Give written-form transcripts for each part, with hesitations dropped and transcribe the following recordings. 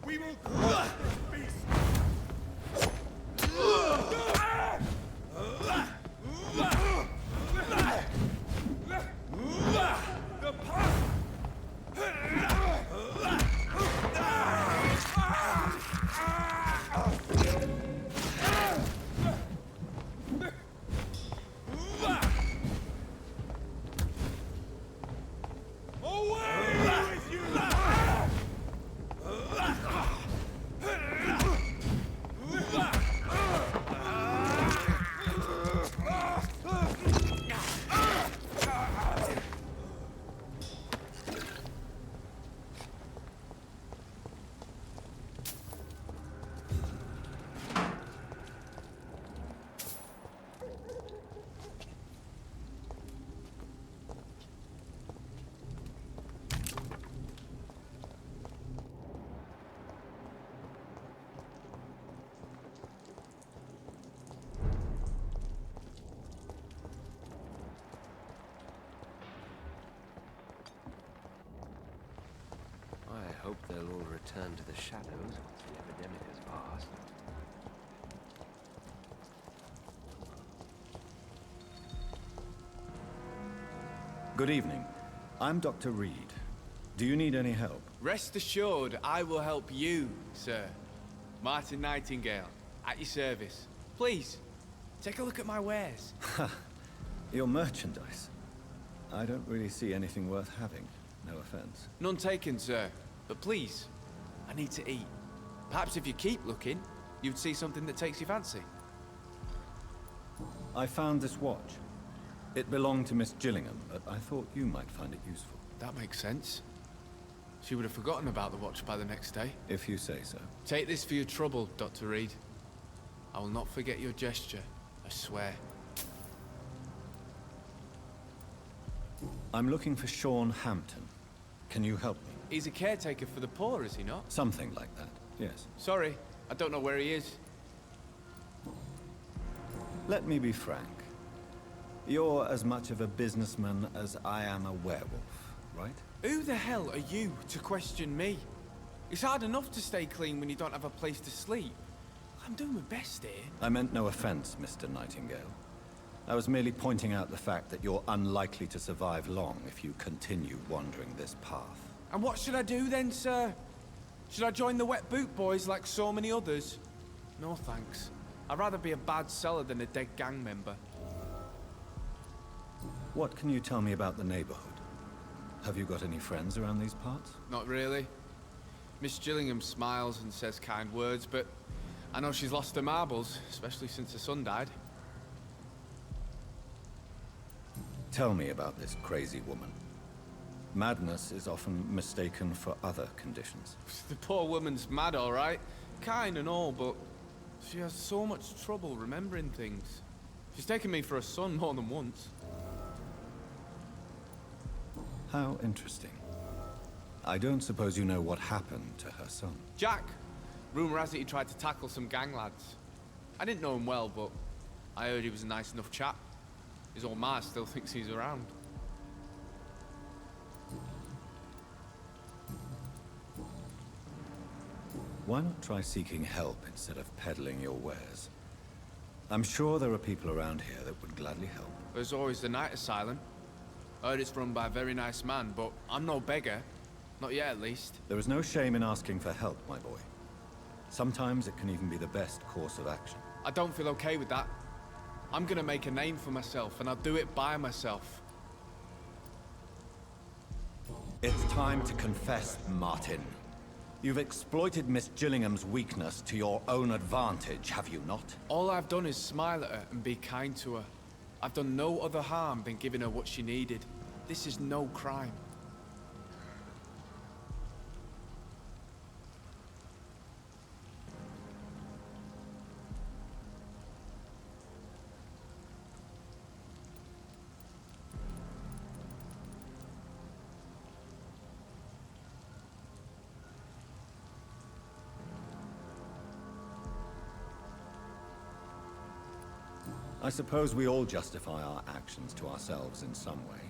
We will crush this beast! The path! I hope they'll all return to the shadows once the epidemic has passed. Good evening. I'm Dr. Reed. Do you need any help? Rest assured, I will help you, sir. Martin Nightingale, at your service. Please, take a look at my wares. Your merchandise. I don't really see anything worth having. No offense. None taken, sir. But please, I need to eat. Perhaps if you keep looking, you'd see something that takes your fancy. I found this watch. It belonged to Miss Gillingham, but I thought you might find it useful. That makes sense. She would have forgotten about the watch by the next day. If you say so. Take this for your trouble, Dr. Reed. I will not forget your gesture, I swear. I'm looking for Sean Hampton. Can you help me? He's a caretaker for the poor, is he not? Something like that, yes. Sorry, I don't know where he is. Let me be frank. You're as much of a businessman as I am a werewolf, right? Who the hell are you to question me? It's hard enough to stay clean when you don't have a place to sleep. I'm doing my best here. I meant no offense, Mr. Nightingale. I was merely pointing out the fact that you're unlikely to survive long if you continue wandering this path. And what should I do then, sir? Should I join the wet boot boys like so many others? No thanks. I'd rather be a bad seller than a dead gang member. What can you tell me about the neighborhood? Have you got any friends around these parts? Not really. Miss Gillingham smiles and says kind words, but I know she's lost her marbles, especially since her son died. Tell me about this crazy woman. Madness is often mistaken for other conditions. The poor woman's mad, all right. Kind and all, but she has so much trouble remembering things. She's taken me for a son more than once. How interesting. I don't suppose you know what happened to her son. Jack! Rumour has it he tried to tackle some gang lads. I didn't know him well, but I heard he was a nice enough chap. His old ma still thinks he's around. Why not try seeking help instead of peddling your wares? I'm sure there are people around here that would gladly help. There's always the night asylum. I heard it's run by a very nice man, but I'm no beggar. Not yet, at least. There is no shame in asking for help, my boy. Sometimes it can even be the best course of action. I don't feel okay with that. I'm gonna make a name for myself, and I'll do it by myself. It's time to confess, Martin. You've exploited Miss Gillingham's weakness to your own advantage, have you not? All I've done is smile at her and be kind to her. I've done no other harm than giving her what she needed. This is no crime. I suppose we all justify our actions to ourselves in some way.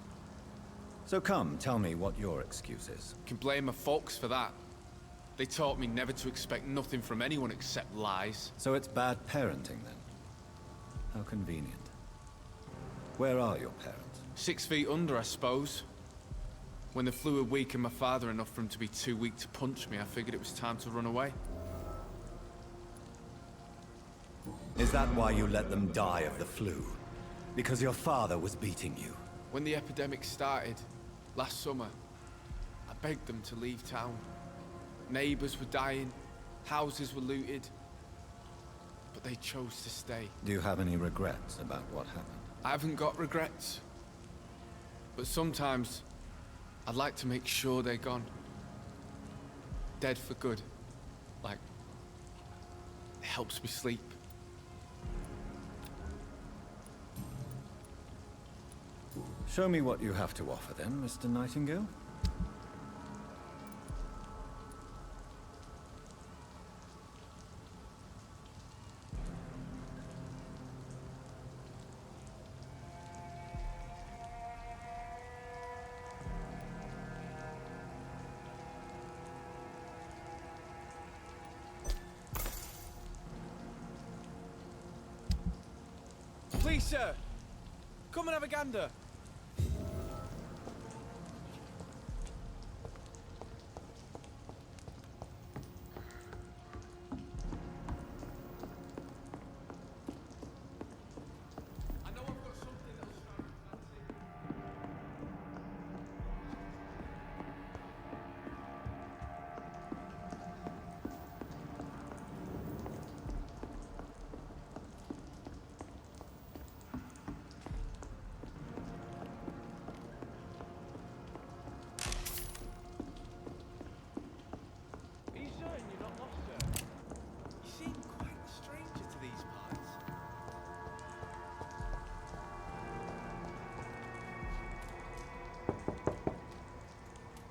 So come, tell me what your excuse is. Can blame my folks for that. They taught me never to expect nothing from anyone except lies. So it's bad parenting then? How convenient. Where are your parents? 6 feet under, I suppose. When the flu had weakened my father enough for him to be too weak to punch me, I figured it was time to run away. Is that why you let them die of the flu? Because your father was beating you? When the epidemic started, last summer, I begged them to leave town. Neighbors were dying, houses were looted, but they chose to stay. Do you have any regrets about what happened? I haven't got regrets, but sometimes I'd like to make sure they're gone. Dead for good. Like, it helps me sleep. Show me what you have to offer then, Mr. Nightingale. Please, sir, come and have a gander.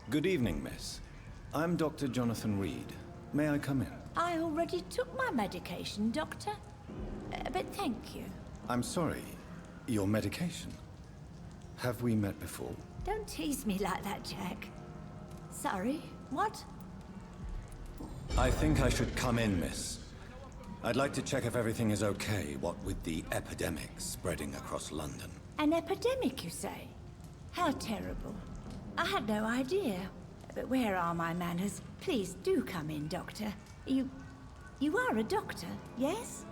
Good evening, miss. I'm Dr. Jonathan Reid. May I come in? I already took my medication, Doctor. But thank you. I'm sorry. Your medication? Have we met before? Don't tease me like that, Jack. Sorry, what? I think I should come in, miss. I'd like to check if everything is okay, what with the epidemic spreading across London. An epidemic, you say? How terrible. I had no idea. But where are my manners? Please do come in, Doctor. You are a doctor, yes?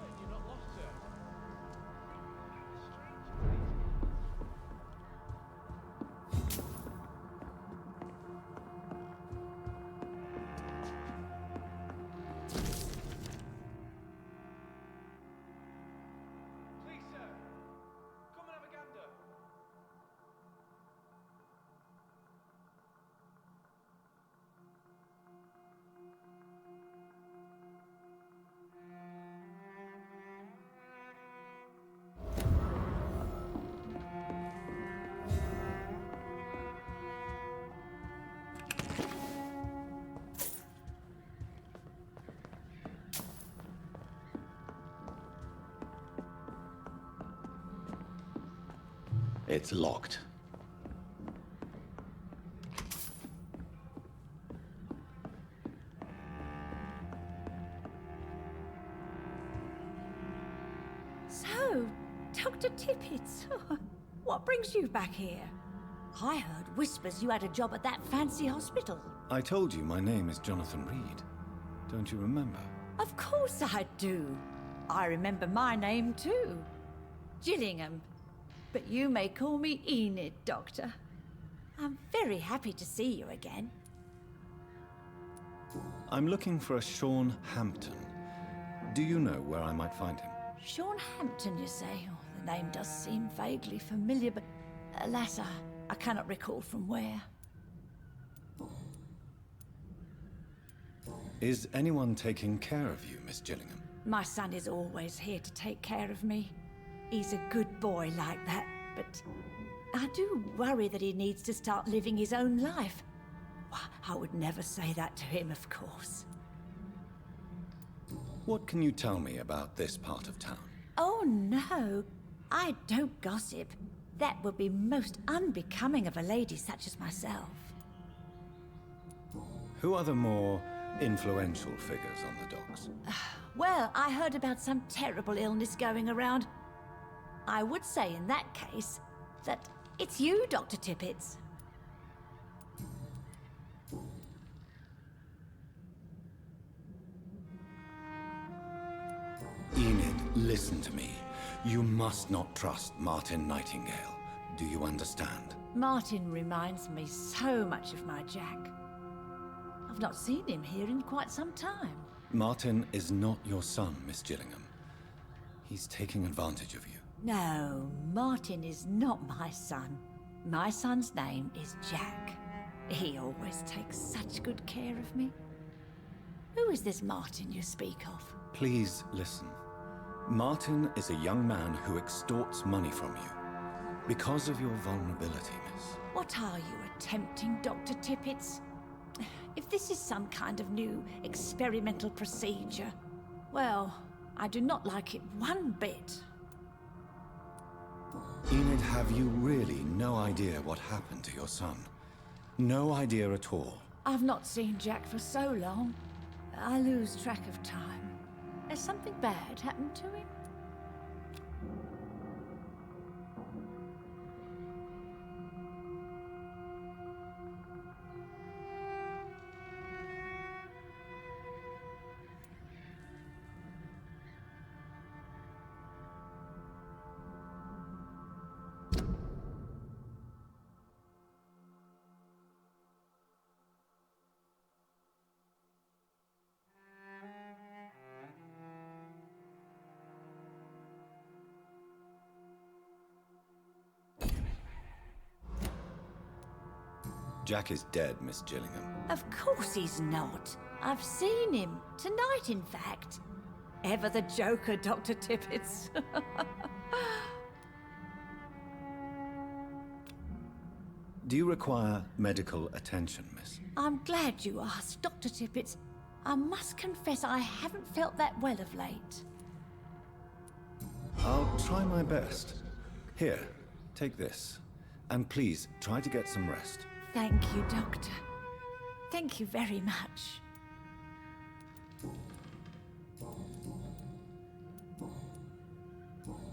It's locked. So, Dr. Tippett, what brings you back here? I heard whispers you had a job at that fancy hospital. I told you my name is Jonathan Reid. Don't you remember? Of course I do. I remember my name too. Gillingham. But you may call me Enid, Doctor. I'm very happy to see you again. I'm looking for a Sean Hampton. Do you know where I might find him? Sean Hampton, you say? Oh, the name does seem vaguely familiar, but alas, I cannot recall from where. Is anyone taking care of you, Miss Gillingham? My son is always here to take care of me. He's a good boy like that, but I do worry that he needs to start living his own life. I would never say that to him, of course. What can you tell me about this part of town? Oh, no. I don't gossip. that would be most unbecoming of a lady such as myself. Who are the more influential figures on the docks? Well, I heard about some terrible illness going around. I would say in that case that it's you, Dr. Tippets. Enid, listen to me. You must not trust Martin Nightingale. Do you understand? Martin reminds me so much of my Jack. I've not seen him here in quite some time. Martin is not your son, Miss Gillingham. He's taking advantage of you. No, Martin is not my son. My son's name is Jack. He always takes such good care of me. Who is this Martin you speak of? Please listen. Martin is a young man who extorts money from you. Because of your vulnerability, miss. What are you attempting, Dr. Tippets? If this is some kind of new experimental procedure, well, I do not like it one bit. Enid, have you really no idea what happened to your son? No idea at all. I've not seen Jack for so long. I lose track of time. Has something bad happened to him? Jack is dead, Miss Gillingham. Of course he's not. I've seen him. Tonight, in fact. Ever the joker, Dr. Tippets. Do you require medical attention, miss? I'm glad you asked, Dr. Tippets. I must confess I haven't felt that well of late. I'll try my best. Here, take this. And please, try to get some rest. Thank you, Doctor. Thank you very much.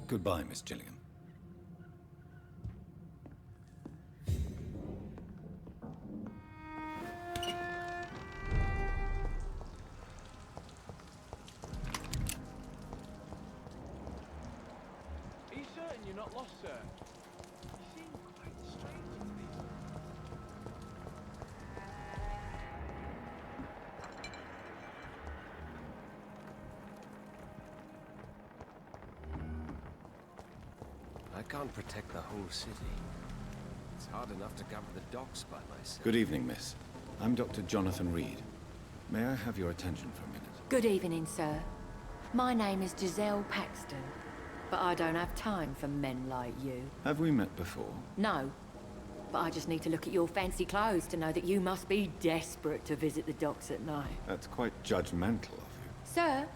Goodbye, Miss Gillingham. Are you certain you're not lost, sir? You seem quite strange to me. I can't protect the whole city. It's hard enough to cover the docks by myself. Good evening, miss. I'm Dr. Jonathan Reid. May I have your attention for a minute? Good evening, sir. My name is Giselle Paxton, but I don't have time for men like you. Have we met before? No, but I just need to look at your fancy clothes to know that you must be desperate to visit the docks at night. That's quite judgmental of you. Sir,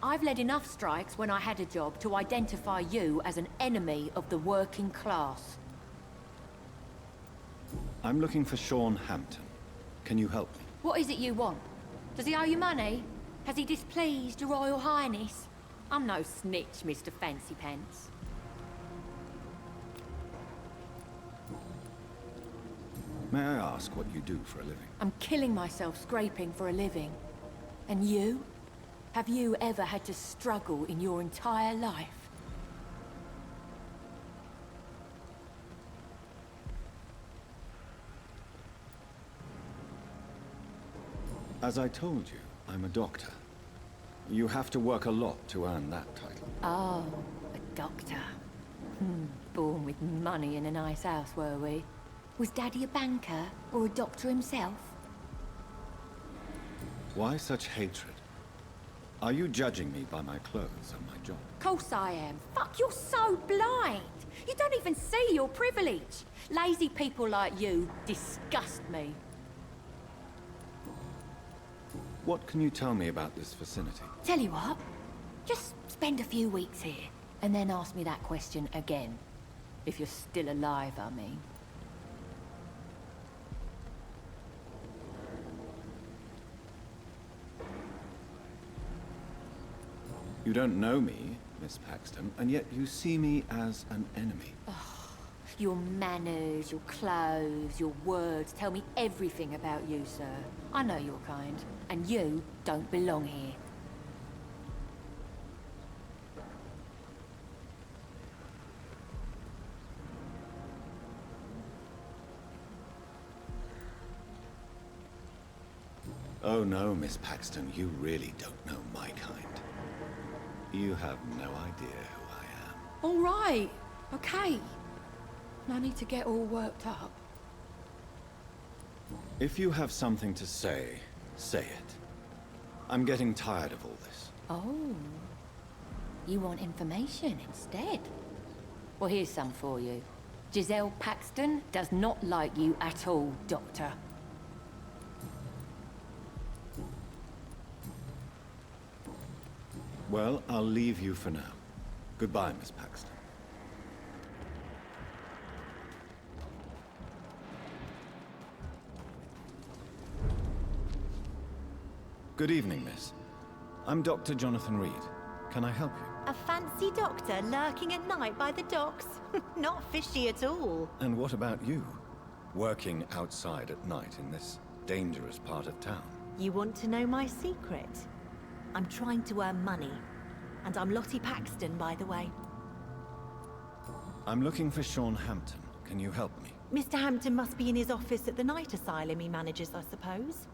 I've led enough strikes when I had a job to identify you as an enemy of the working class. I'm looking for Sean Hampton. Can you help me? What is it you want? Does he owe you money? Has he displeased your Royal Highness? I'm no snitch, Mr. Fancy Pants. May I ask what you do for a living? I'm killing myself scraping for a living. And you? Have you ever had to struggle in your entire life? As I told you, I'm a doctor. You have to work a lot to earn that title. Oh, a doctor. Born with money in a nice house, were we? Was Daddy a banker or a doctor himself? Why such hatred? Are you judging me by my clothes and my job? Course I am. Fuck, you're so blind. You don't even see your privilege. Lazy people like you disgust me. What can you tell me about this vicinity? Tell you what, just spend a few weeks here, and then ask me that question again. If you're still alive, I mean. You don't know me, Miss Paxton, and yet you see me as an enemy. Your manners, your clothes, your words tell me everything about you, sir. I know your kind, and you don't belong here. Oh no, Miss Paxton, you really don't know my kind. You have no idea who I am. All right, okay. No need to get all worked up. If you have something to say, say it. I'm getting tired of all this. Oh. You want information instead? Well, here's some for you. Giselle Paxton does not like you at all, Doctor. Well, I'll leave you for now. Goodbye, Miss Paxton. Good evening, miss. I'm Dr. Jonathan Rid. Can I help you? A fancy doctor lurking at night by the docks? Not fishy at all. And what about you? Working outside at night in this dangerous part of town? You want to know my secret? I'm trying to earn money. And I'm Lottie Paxton, by the way. I'm looking for Sean Hampton. Can you help me? Mr. Hampton must be in his office at the night asylum he manages, I suppose.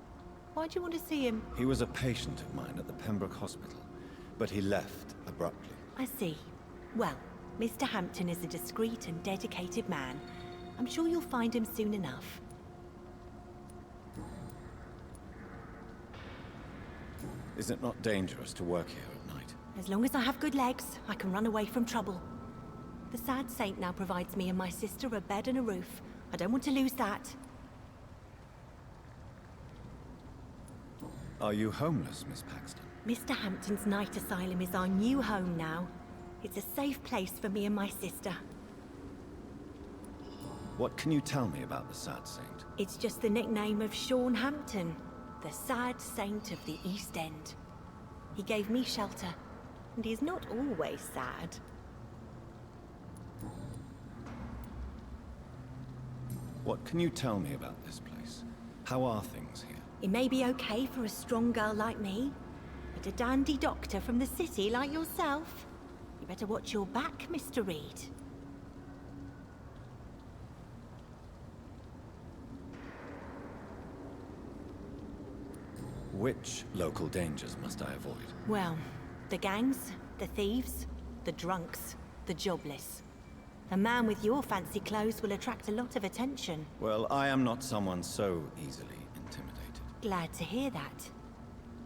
Why do you want to see him? He was a patient of mine at the Pembroke Hospital, but he left abruptly. I see. Well, Mr. Hampton is a discreet and dedicated man. I'm sure you'll find him soon enough. Is it not dangerous to work here at night? As long as I have good legs, I can run away from trouble. The sad saint now provides me and my sister a bed and a roof. I don't want to lose that. Are you homeless, Miss Paxton? Mr. Hampton's night asylum is our new home now. It's a safe place for me and my sister. What can you tell me about the Sad Saint? It's just the nickname of Sean Hampton, the sad saint of the East End. He gave me shelter, and he's not always sad. What can you tell me about this place? How are things here? It may be okay for a strong girl like me, but a dandy doctor from the city like yourself, you better watch your back, Mr. Reed. Which local dangers must I avoid? Well, the gangs, the thieves, the drunks, the jobless. A man with your fancy clothes will attract a lot of attention. Well, I am not someone so easily intimidated. Glad to hear that.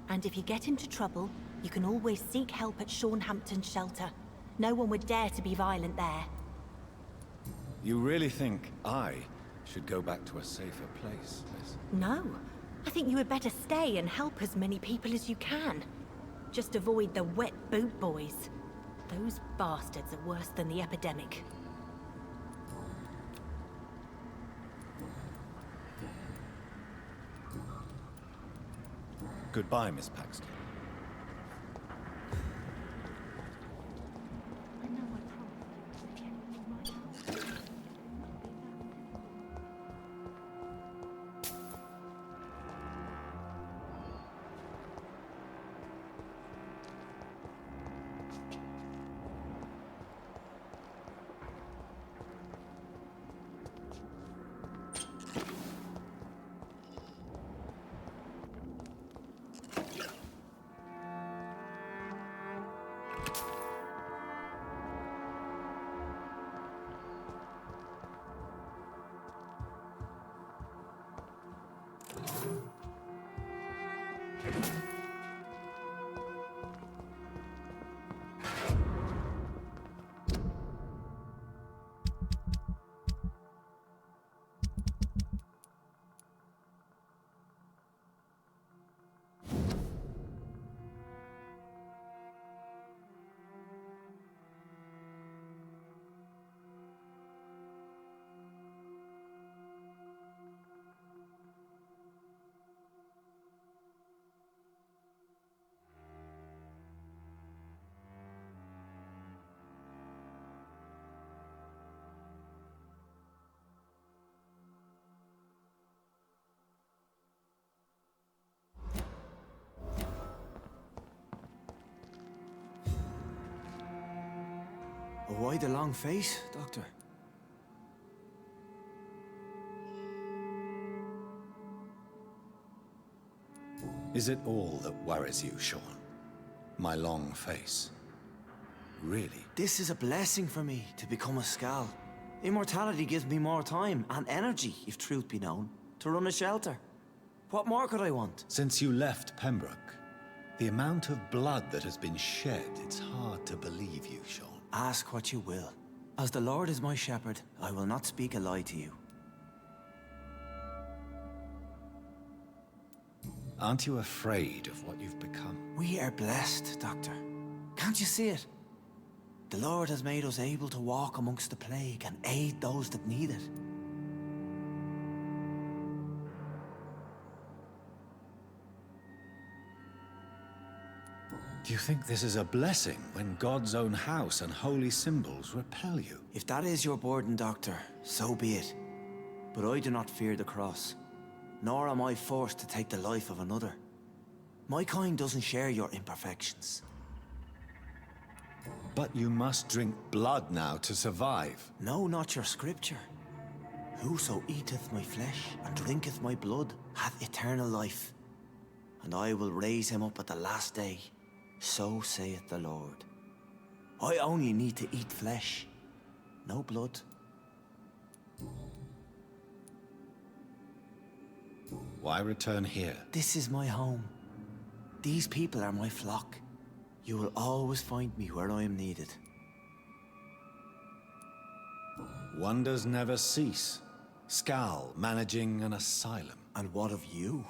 And if you get into trouble, you can always seek help at Sean Hampton's shelter. No one would dare to be violent there. You really think I should go back to a safer place, miss? No. I think you would better stay and help as many people as you can. Just avoid the wet boot boys. Those bastards are worse than the epidemic. Goodbye, Miss Paxton. Why the long face, Doctor? Is it all that worries you, Sean? My long face? Really? This is a blessing for me, to become a Skal. Immortality gives me more time and energy, if truth be known, to run a shelter. What more could I want? Since you left Pembroke, the amount of blood that has been shed, it's hard to believe you, Sean. Ask what you will. As the Lord is my shepherd, I will not speak a lie to you. Aren't you afraid of what you've become? We are blessed, Doctor. Can't you see it? The Lord has made us able to walk amongst the plague and aid those that need it. Do you think this is a blessing when God's own house and holy symbols repel you? If that is your burden, Doctor, so be it. But I do not fear the cross, nor am I forced to take the life of another. My kind doesn't share your imperfections. But you must drink blood now to survive. No, not your scripture. Whoso eateth my flesh and drinketh my blood hath eternal life, and I will raise him up at the last day. So saith the Lord. I only need to eat flesh, no blood. Why return here? This is my home. These people are my flock. You will always find me where I am needed. Wonders never cease. Skal managing an asylum. And what of you?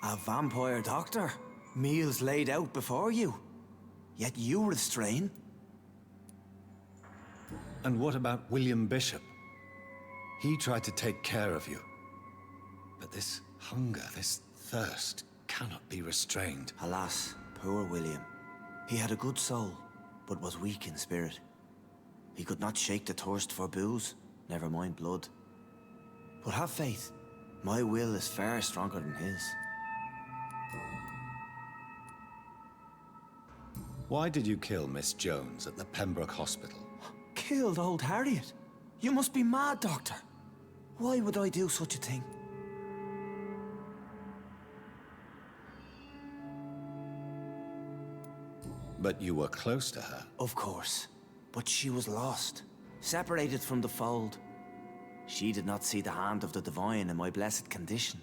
A vampire doctor? Meals laid out before you. Yet you restrain. And what about William Bishop? He tried to take care of you. But this hunger, this thirst, cannot be restrained. Alas, poor William. He had a good soul, but was weak in spirit. He could not shake the thirst for booze, never mind blood. But have faith. My will is far stronger than his. Why did you kill Miss Jones at the Pembroke Hospital? Killed old Harriet? You must be mad, Doctor. Why would I do such a thing? But you were close to her. Of course. But she was lost. Separated from the fold. She did not see the hand of the divine in my blessed condition.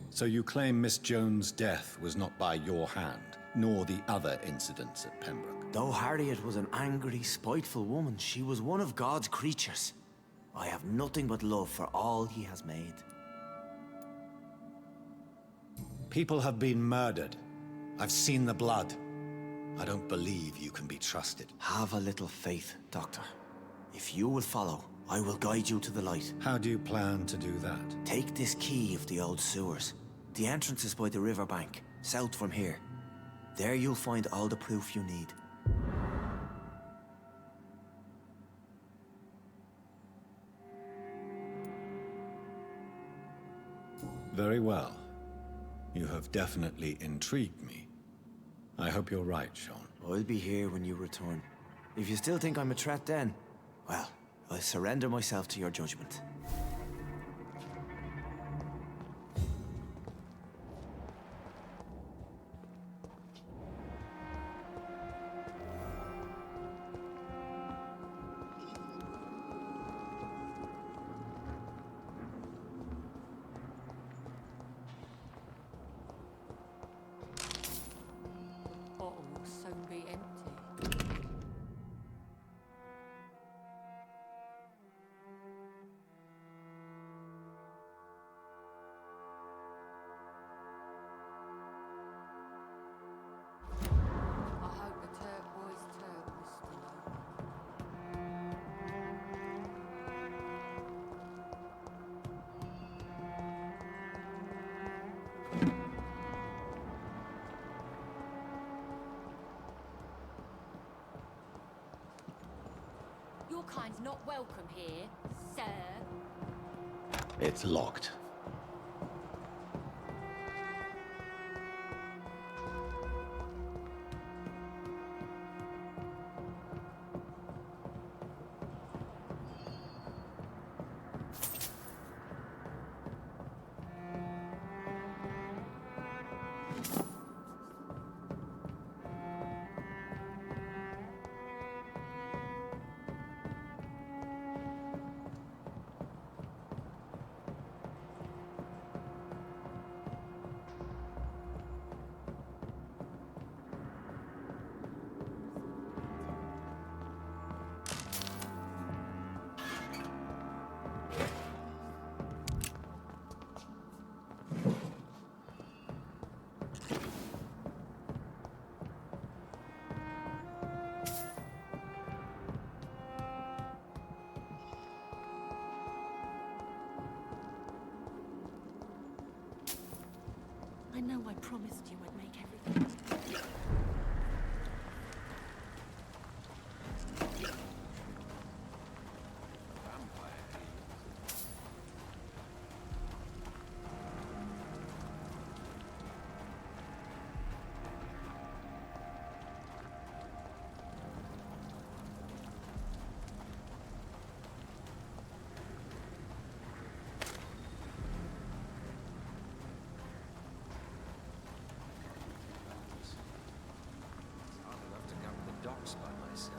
So you claim Miss Jones' death was not by your hand, nor the other incidents at Pembroke? Though Harriet was an angry, spiteful woman, she was one of God's creatures. I have nothing but love for all he has made. People have been murdered. I've seen the blood. I don't believe you can be trusted. Have a little faith, Doctor. If you will follow, I will guide you to the light. How do you plan to do that? Take this key of the old sewers. The entrance is by the riverbank, south from here. There you'll find all the proof you need. Very well. You have definitely intrigued me. I hope you're right, Sean. I'll be here when you return. If you still think I'm a threat then, well, I'll surrender myself to your judgment. Bottle will soon be empty. I hope the turquoise turtle is still open. Your kind's not welcome here, sir. It's locked. promised you I'd make everything. Docks by myself.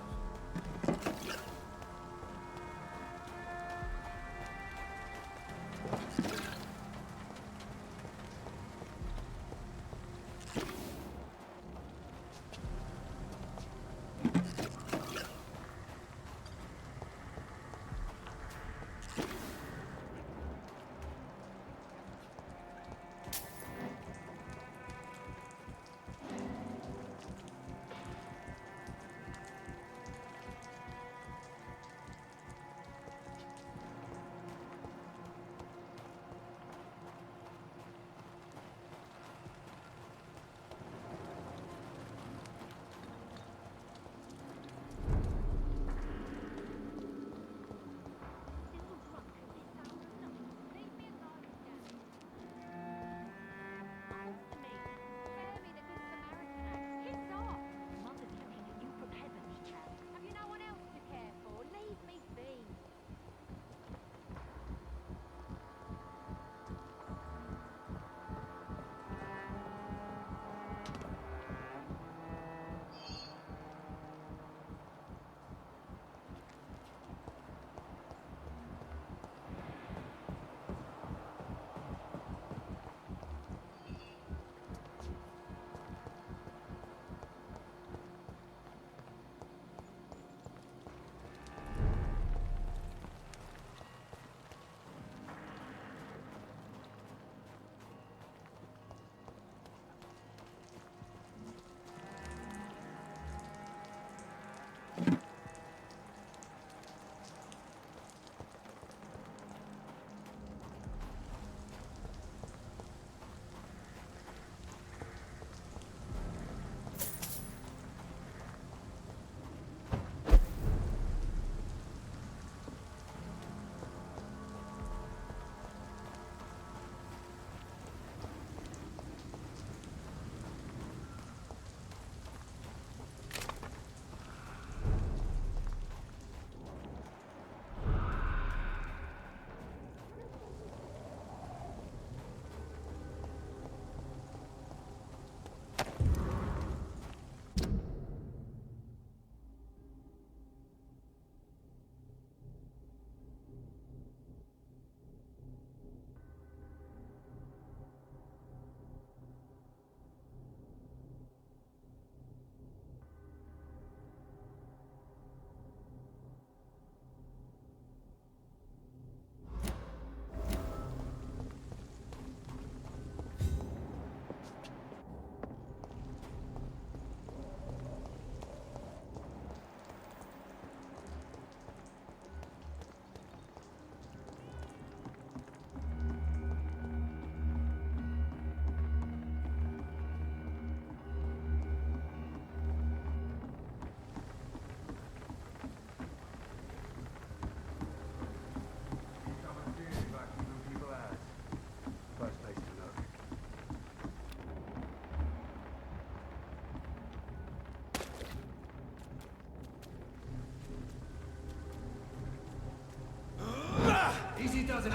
Easy does it.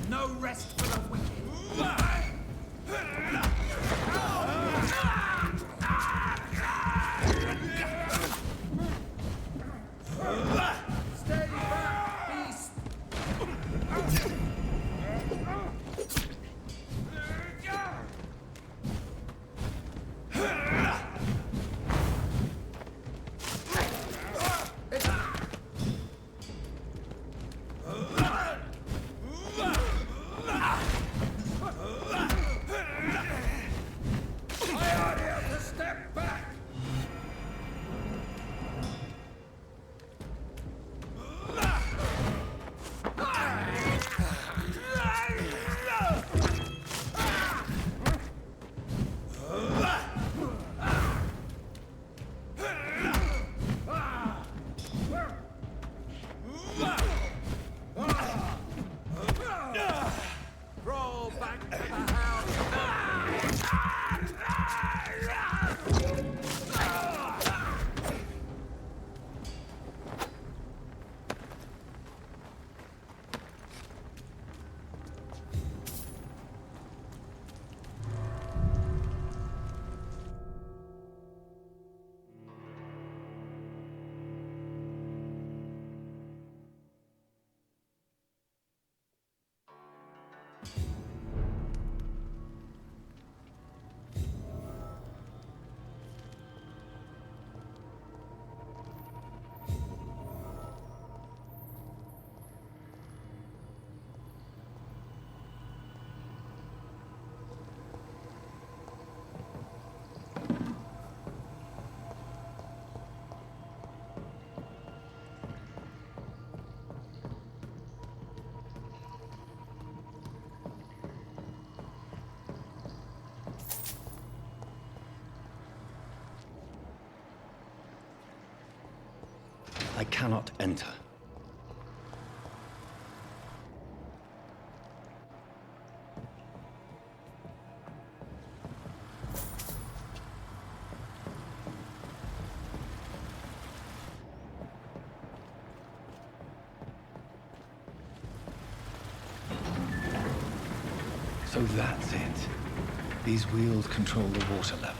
No rest for the wicked. Stay back, beast! I cannot enter. So that's it. These wheels control the water level.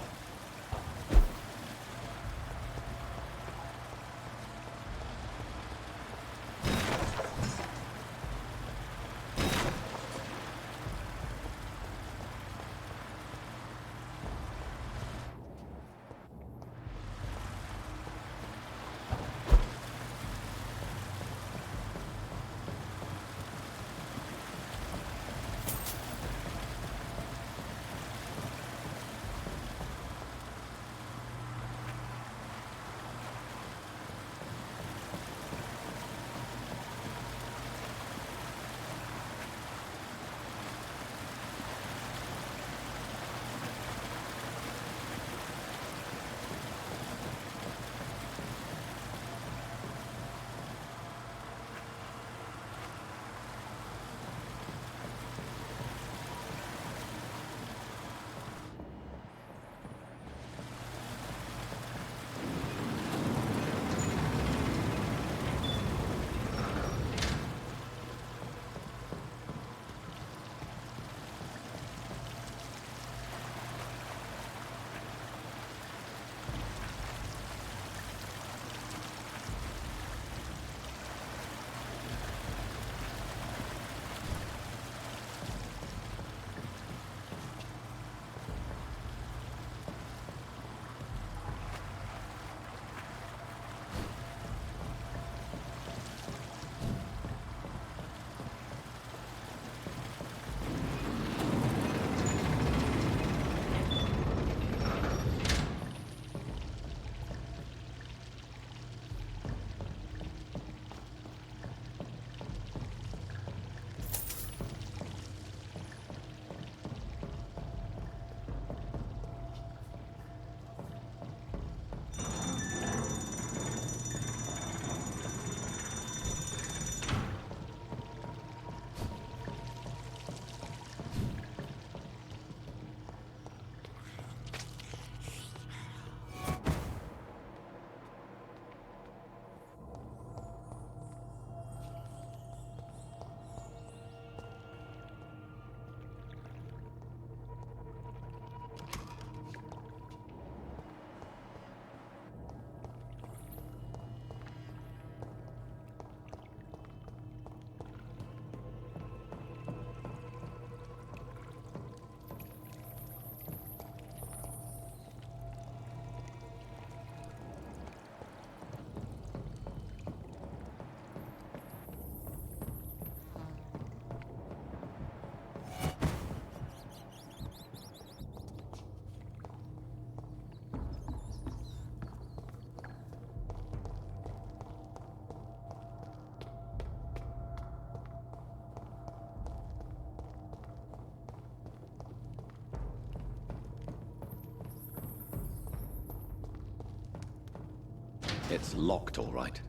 It's locked, all right.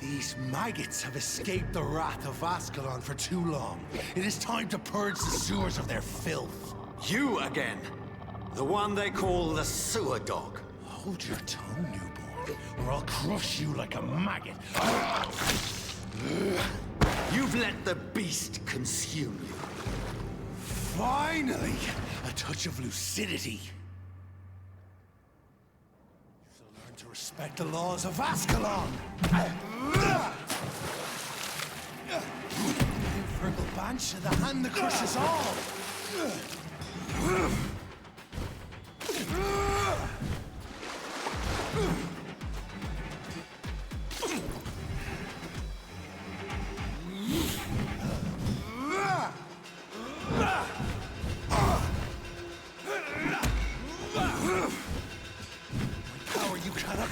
These maggots have escaped the wrath of Ascalon for too long. It is time to purge the sewers of their filth. You again. The one they call the sewer dog. Hold your tongue, newborn, or I'll crush you like a maggot. You've let the beast consume you. Finally, a touch of lucidity. So learn to respect the laws of Ascalon. Fergal Banshee, the hand that crushes all.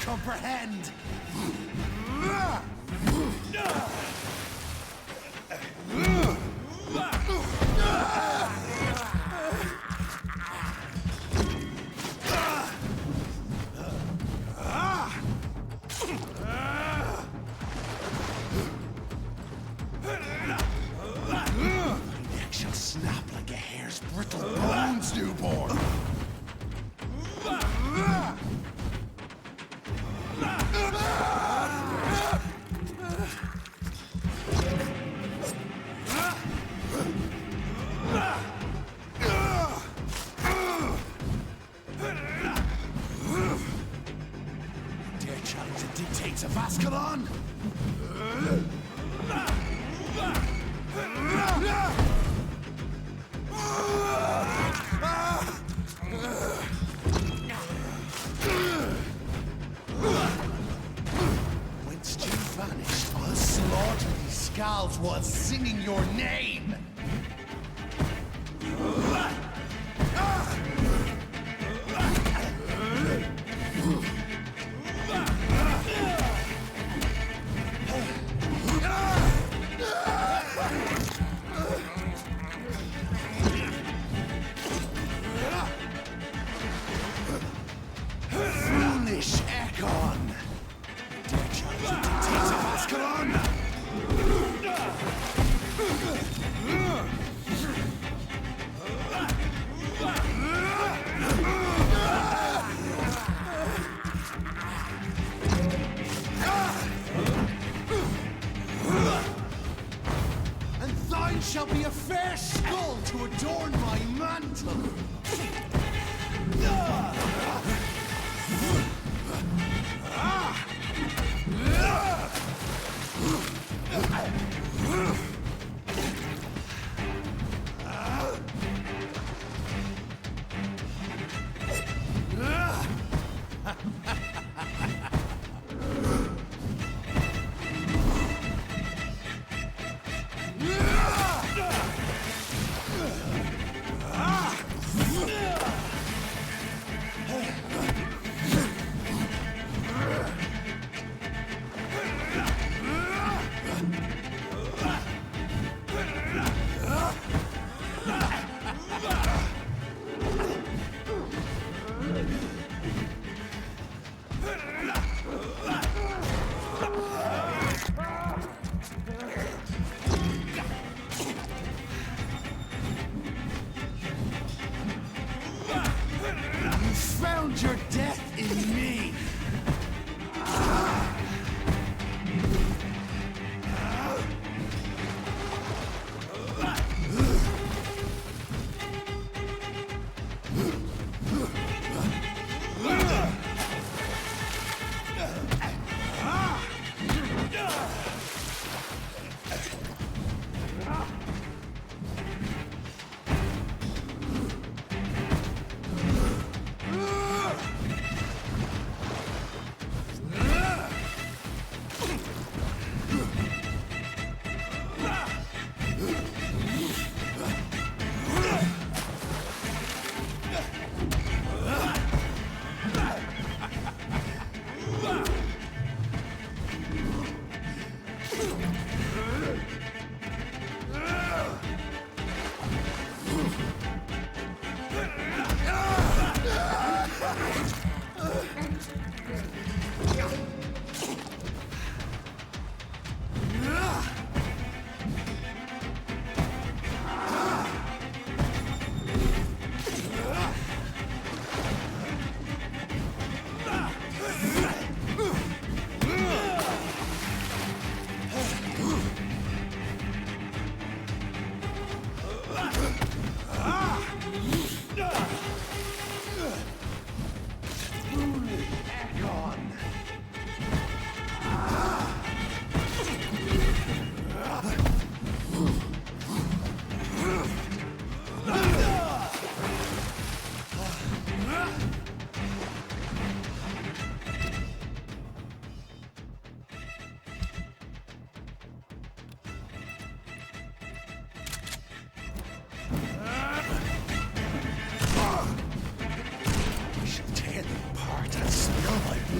comprehend. Neck shall snap like a hare's brittle bones, newborn. Dare challenge the dictates of Ascalon? Whence you vanished, I'll slaughter these skulls while singing your name! Foolish Ekon! Dare challenge the dictates of Ascalon? And thine shall be a fair skull to adorn my mantle! You found your death in me!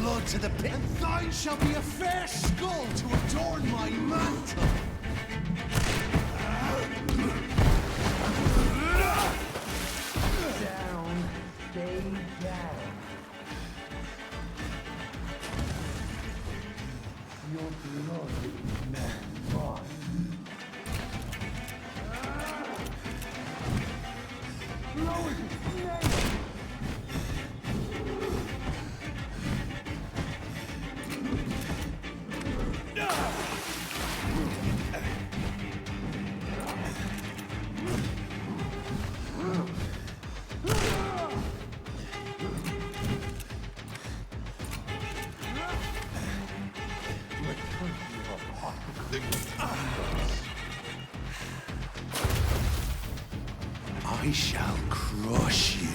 blood to the pit, and thine shall be a fair skull to adorn my mantle. Down, stay down. Your blood is not mine. Lower his name! I shall crush you.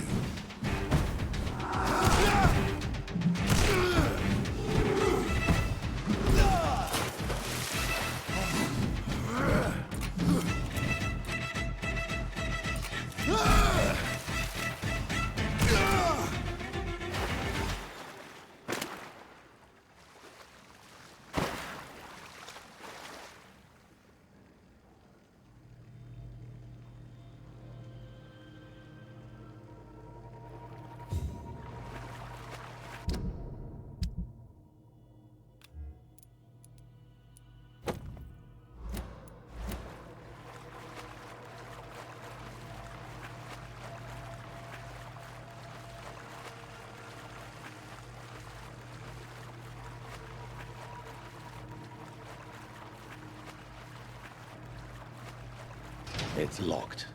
It's locked.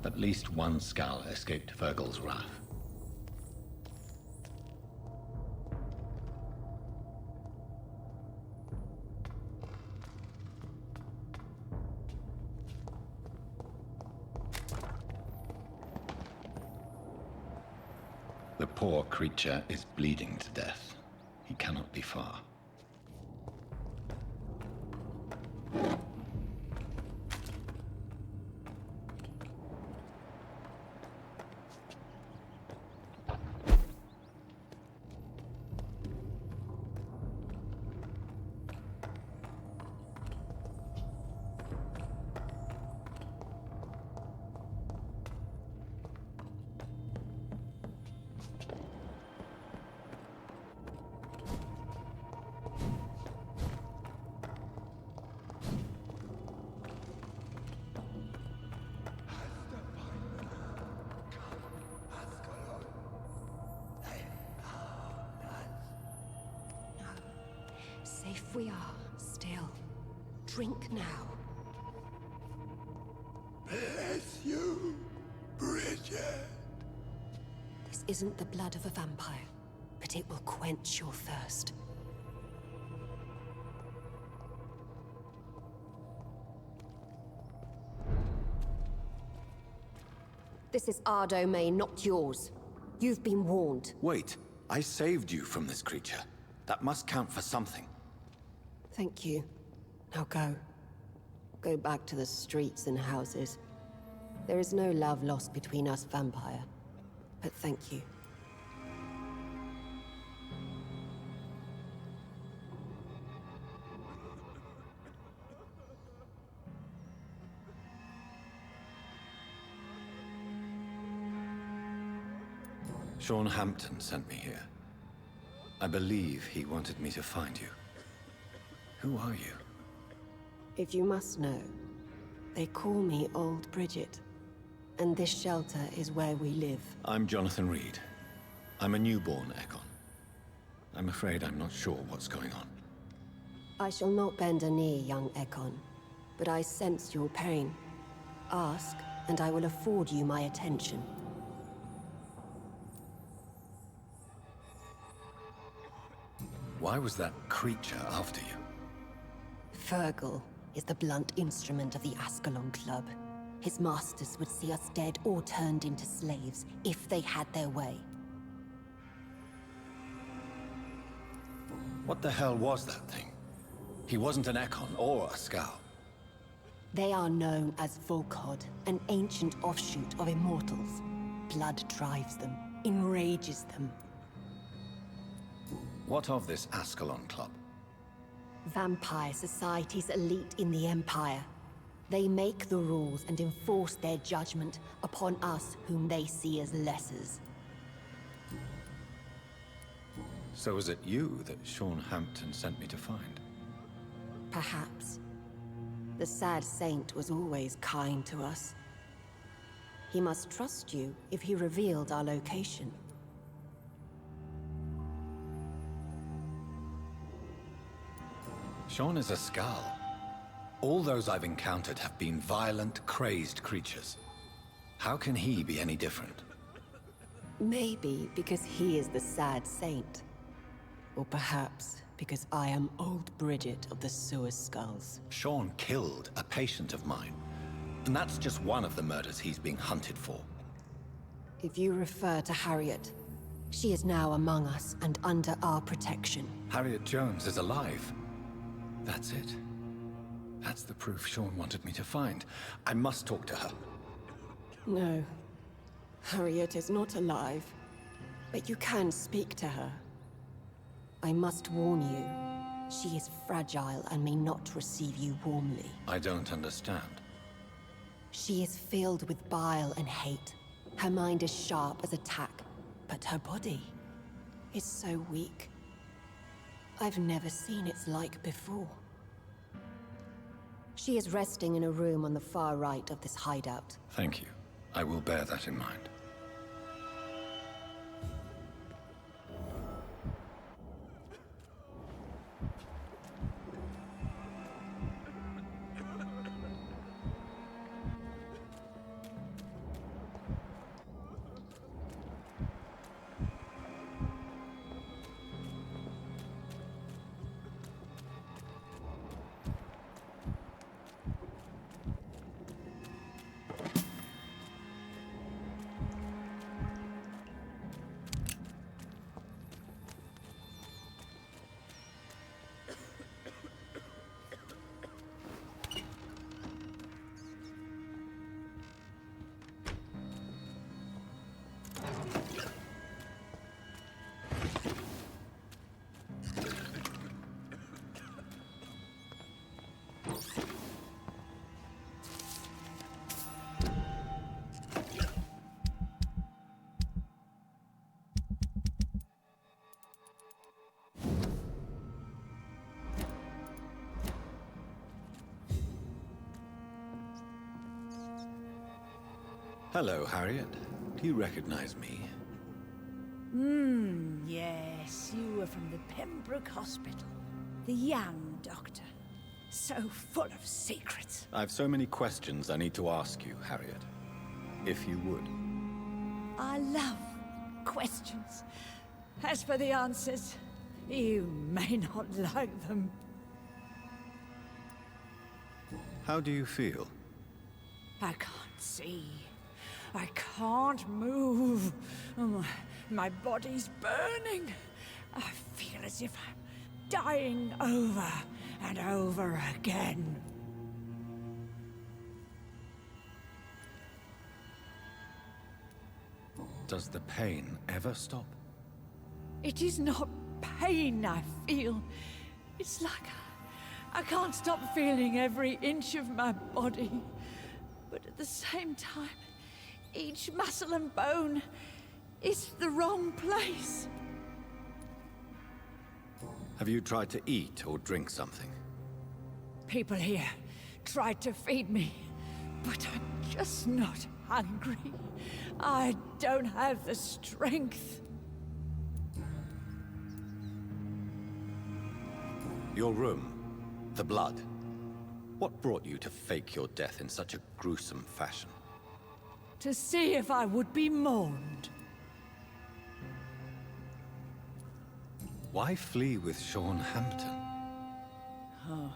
At least one skull escaped Fergal's wrath. The poor creature is bleeding to death. He cannot be far. Safe we are, still. Drink now. Bless you, Bridget. This isn't the blood of a vampire, but it will quench your thirst. This is our domain, not yours. You've been warned. Wait, I saved you from this creature. That must count for something. Thank you. Now go. Go back to the streets and houses. There is no love lost between us, vampire. But thank you. Sean Hampton sent me here. I believe he wanted me to find you. Who are you? If you must know, they call me Old Bridget. And this shelter is where we live. I'm Jonathan Rid. I'm a newborn Ekon. I'm afraid I'm not sure what's going on. I shall not bend a knee, young Ekon. But I sense your pain. Ask, and I will afford you my attention. Why was that creature after you? Fergal is the blunt instrument of the Ascalon Club. His masters would see us dead or turned into slaves if they had their way. What the hell was that thing? He wasn't an Ekon or a Scowl. They are known as Volkod, an ancient offshoot of immortals. Blood drives them, enrages them. What of this Ascalon Club? Vampire society's elite in the Empire. They make the rules and enforce their judgment upon us whom they see as lessers. So was it you that Sean Hampton sent me to find? Perhaps. The sad saint was always kind to us. He must trust you if he revealed our location. Sean is a Scowl. All those I've encountered have been violent, crazed creatures. How can he be any different? Maybe because he is the sad saint. Or perhaps because I am old Bridget of the Sewer Skulls. Sean killed a patient of mine. And that's just one of the murders he's being hunted for. If you refer to Harriet, she is now among us and under our protection. Harriet Jones is alive. That's it. That's the proof Sean wanted me to find. I must talk to her. No. Harriet is not alive. But you can speak to her. I must warn you, she is fragile and may not receive you warmly. I don't understand. She is filled with bile and hate. Her mind is sharp as a tack, but her body is so weak. I've never seen its like before. She is resting in a room on the far right of this hideout. Thank you. I will bear that in mind. Hello, Harriet. Do you recognize me? Yes, you were from the Pembroke Hospital. The young doctor. So full of secrets. I've so many questions I need to ask you, Harriet. If you would. I love questions. As for the answers, you may not like them. How do you feel? I can't see. I can't move. My body's burning. I feel as if I'm dying over and over again. Does the pain ever stop? It is not pain I feel. It's like I can't stop feeling every inch of my body. But at the same time, each muscle and bone is the wrong place. Have you tried to eat or drink something? People here tried to feed me, but I'm just not hungry. I don't have the strength. Your room, the blood. What brought you to fake your death in such a gruesome fashion? To see if I would be mourned. Why flee with Sean Hampton? Oh,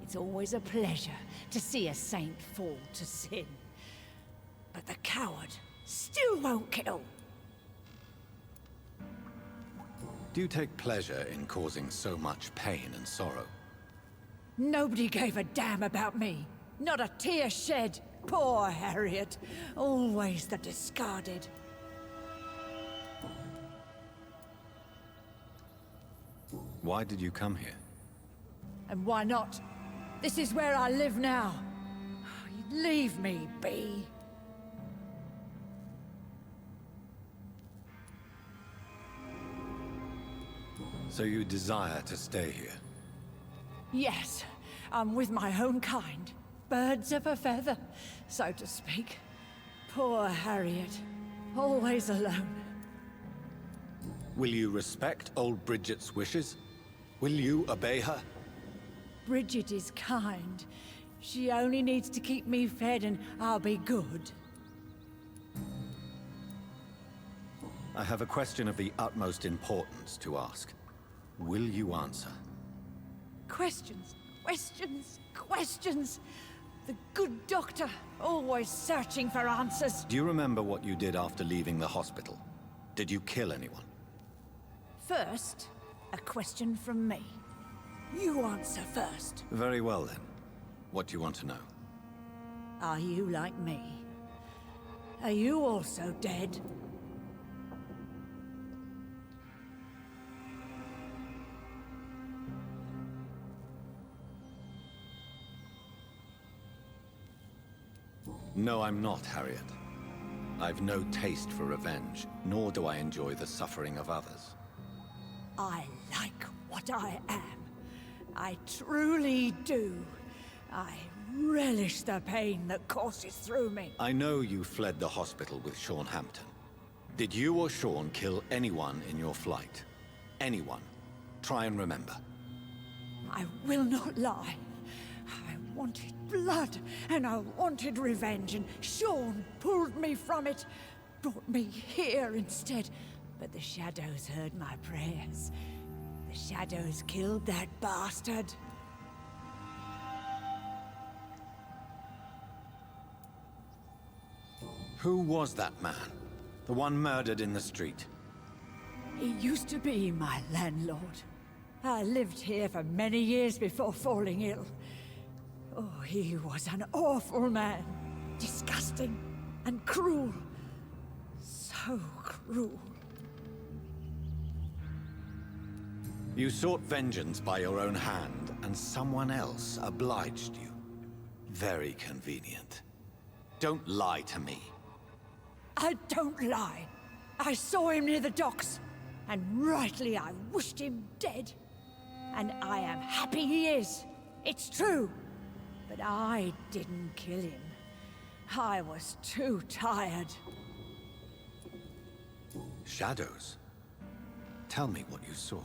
it's always a pleasure to see a saint fall to sin. But the coward still won't kill. Do you take pleasure in causing so much pain and sorrow? Nobody gave a damn about me. Not a tear shed. Poor Harriet. Always the discarded. Why did you come here? And why not? This is where I live now. Leave me be. So you desire to stay here? Yes, I'm with my own kind. Birds of a feather, so to speak. Poor Harriet. Always alone. Will you respect old Bridget's wishes? Will you obey her? Bridget is kind. She only needs to keep me fed and I'll be good. I have a question of the utmost importance to ask. Will you answer? Questions, questions, questions. The good doctor, always searching for answers. Do you remember what you did after leaving the hospital? Did you kill anyone? First, a question from me. You answer first. Very well then. What do you want to know? Are you like me? Are you also dead? No, I'm not, Harriet. I've no taste for revenge, nor do I enjoy the suffering of others. I like what I am. I truly do. I relish the pain that courses through me. I know you fled the hospital with Sean Hampton. Did you or Sean kill anyone in your flight? Anyone? Try and remember. I will not lie. I wanted blood, and I wanted revenge, and Sean pulled me from it, brought me here instead. But the shadows heard my prayers. The shadows killed that bastard. Who was that man? The one murdered in the street? He used to be my landlord. I lived here for many years before falling ill. Oh, he was an awful man. Disgusting and cruel. So cruel. You sought vengeance by your own hand, and someone else obliged you. Very convenient. Don't lie to me. I don't lie. I saw him near the docks, and rightly I wished him dead. And I am happy he is. It's true. But I didn't kill him. I was too tired. Shadows? Tell me what you saw.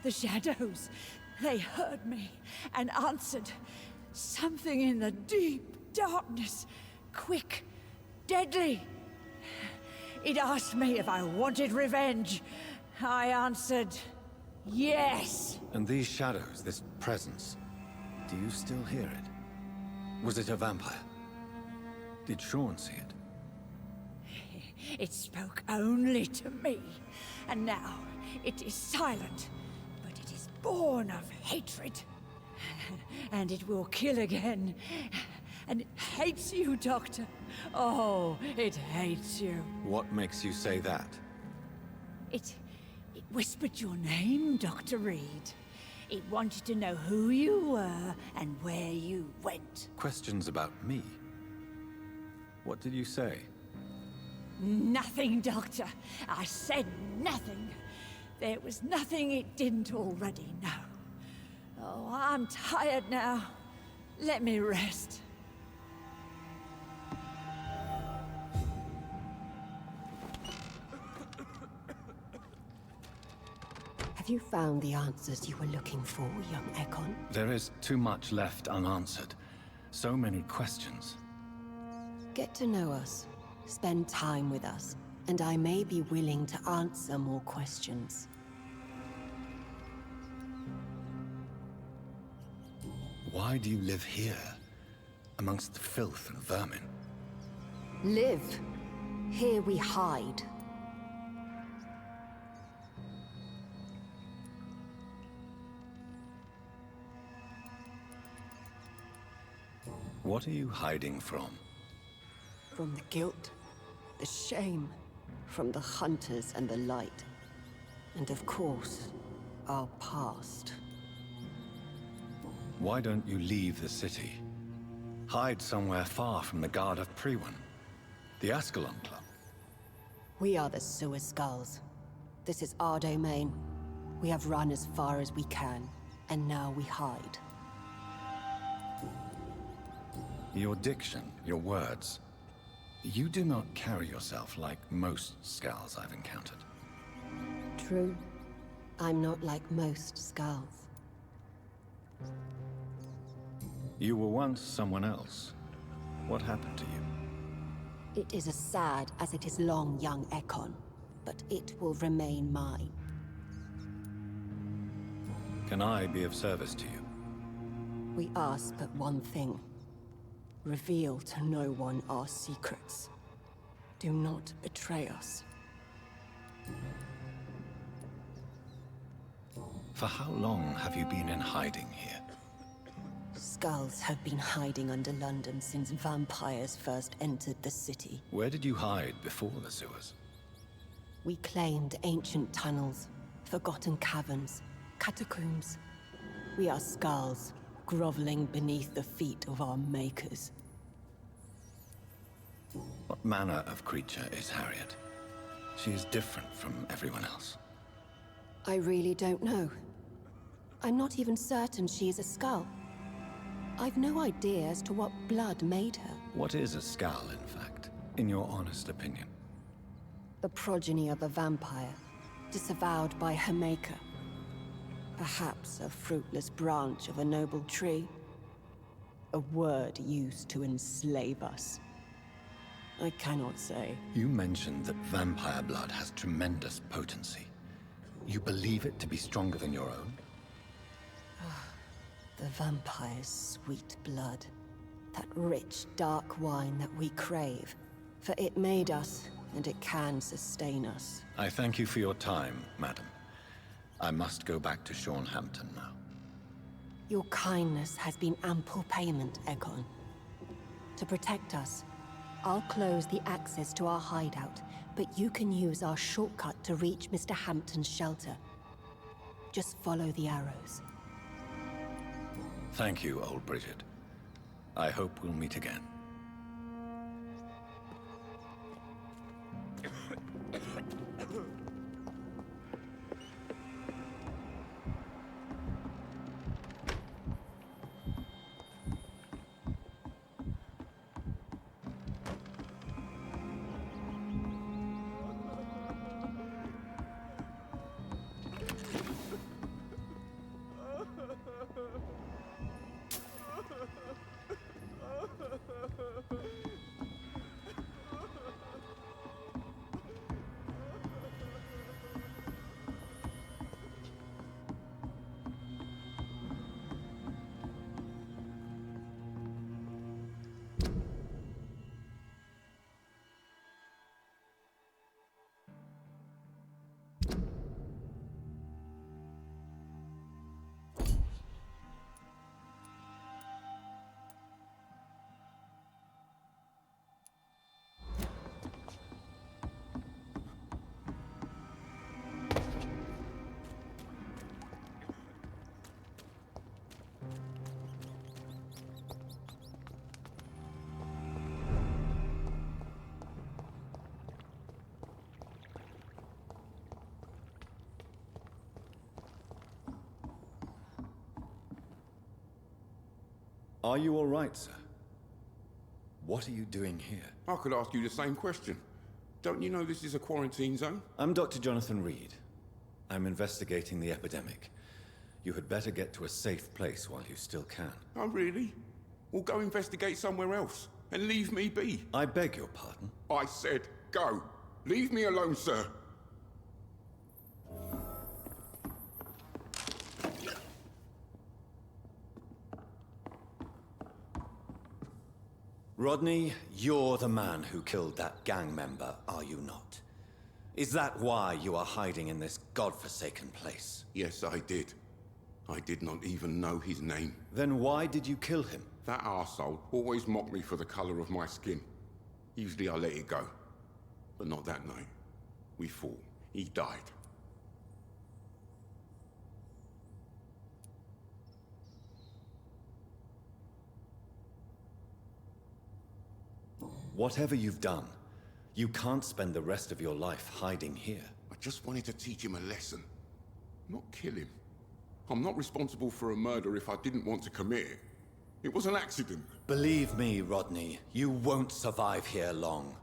The shadows, they heard me and answered. Something in the deep darkness, quick, deadly. It asked me if I wanted revenge. I answered, yes. And these shadows, this presence, do you still hear it? Was it a vampire? Did Sean see it? It spoke only to me, and now it is silent, but it is born of hatred. And it will kill again. And it hates you, Doctor. Oh, it hates you. What makes you say that? It whispered your name, Dr. Reed. It wanted to know who you were and where you went. Questions about me? What did you say? Nothing, Doctor. I said nothing. There was nothing it didn't already know. Oh, I'm tired now. Let me rest. Have you found the answers you were looking for, young Ekon? There is too much left unanswered. So many questions. Get to know us. Spend time with us, and I may be willing to answer more questions. Why do you live here, amongst the filth and vermin? Live. Here we hide. What are you hiding from? From the guilt, the shame, from the hunters and the light. And of course, our past. Why don't you leave the city? Hide somewhere far from the guard of Priwen, the Ascalon Club. We are the Sewer Skulls. This is our domain. We have run as far as we can, and now we hide. Your diction, your words. You do not carry yourself like most Skulls I've encountered. True. I'm not like most Skulls. You were once someone else. What happened to you? It is as sad as it is long, young Ekon, but it will remain mine. Can I be of service to you? We ask but one thing. Reveal to no one our secrets. Do not betray us. For how long have you been in hiding here? Skulls have been hiding under London since vampires first entered the city. Where did you hide before the sewers? We claimed ancient tunnels, forgotten caverns, catacombs. We are Skulls, groveling beneath the feet of our makers. What manner of creature is Harriet? She is different from everyone else. I really don't know. I'm not even certain she is a Skull. I've no idea as to what blood made her. What is a Skull, in fact, in your honest opinion? The progeny of a vampire, disavowed by her maker. Perhaps a fruitless branch of a noble tree. A word used to enslave us. I cannot say. You mentioned that vampire blood has tremendous potency. You believe it to be stronger than your own? The vampire's sweet blood. That rich, dark wine that we crave. For it made us, and it can sustain us. I thank you for your time, madam. I must go back to Shornhampton now. Your kindness has been ample payment, Ekon. To protect us, I'll close the access to our hideout, but you can use our shortcut to reach Mr. Hampton's shelter. Just follow the arrows. Thank you, old Bridget. I hope we'll meet again. Are you all right, sir? What are you doing here? I could ask you the same question. Don't you know this is a quarantine zone? I'm Dr. Jonathan Rid. I'm investigating the epidemic. You had better get to a safe place while you still can. Oh, really? Well, go investigate somewhere else and leave me be. I beg your pardon? I said go. Leave me alone, sir. Rodney, you're the man who killed that gang member, are you not? Is that why you are hiding in this godforsaken place? Yes, I did. I did not even know his name. Then why did you kill him? That arsehole always mocked me for the colour of my skin. Usually I let it go. But not that night. We fought. He died. Whatever you've done, you can't spend the rest of your life hiding here. I just wanted to teach him a lesson. Not kill him. I'm not responsible for a murder if I didn't want to commit it. It was an accident. Believe me, Rodney, you won't survive here long.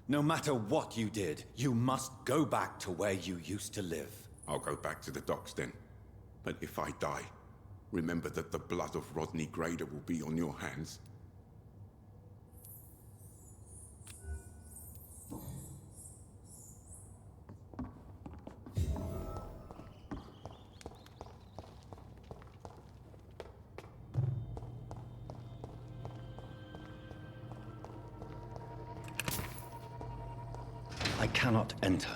No matter what you did, you must go back to where you used to live. I'll go back to the docks then. But if I die, remember that the blood of Rodney Grader will be on your hands. I cannot enter.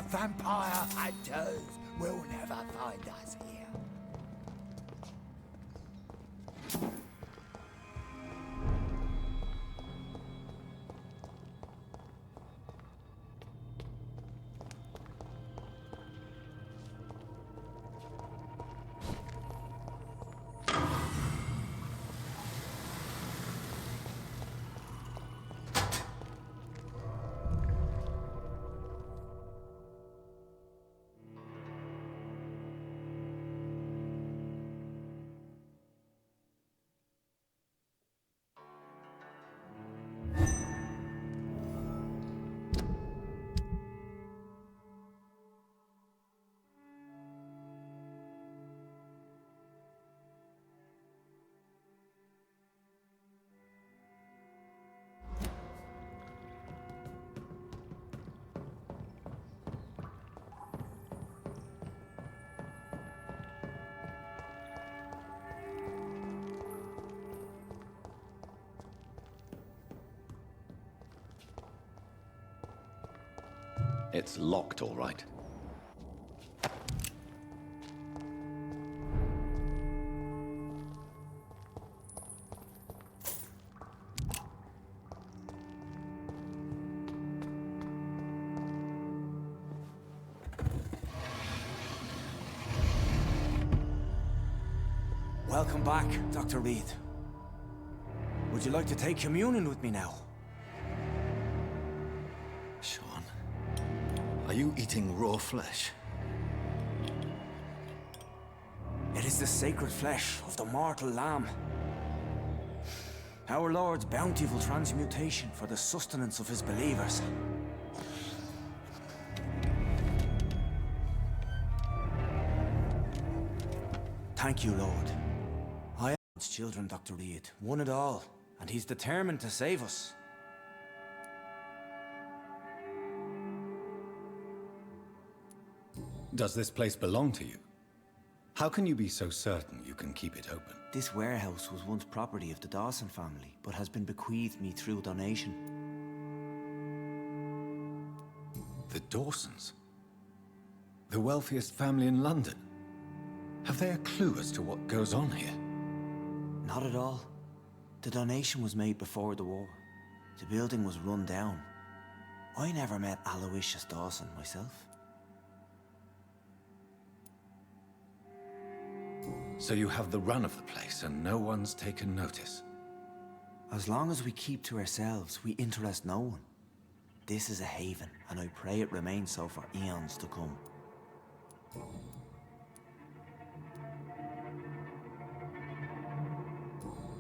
Vampire hunters will never find us here. It's locked, all right. Welcome back, Dr. Reid. Would you like to take communion with me now? Sean, are you eating raw flesh? It is the sacred flesh of the mortal lamb. Our Lord's bountiful transmutation for the sustenance of his believers. Thank you, Lord. I am God's children, Dr. Reid, one and all, and he's determined to save us. Does this place belong to you? How can you be so certain you can keep it open? This warehouse was once property of the Dawson family, but has been bequeathed me through donation. The Dawsons? The wealthiest family in London? Have they a clue as to what goes on here? Not at all. The donation was made before the war. The building was run down. I never met Aloysius Dawson myself. So you have the run of the place and no one's taken notice? As long as we keep to ourselves, we interest no one. This is a haven, and I pray it remains so for eons to come.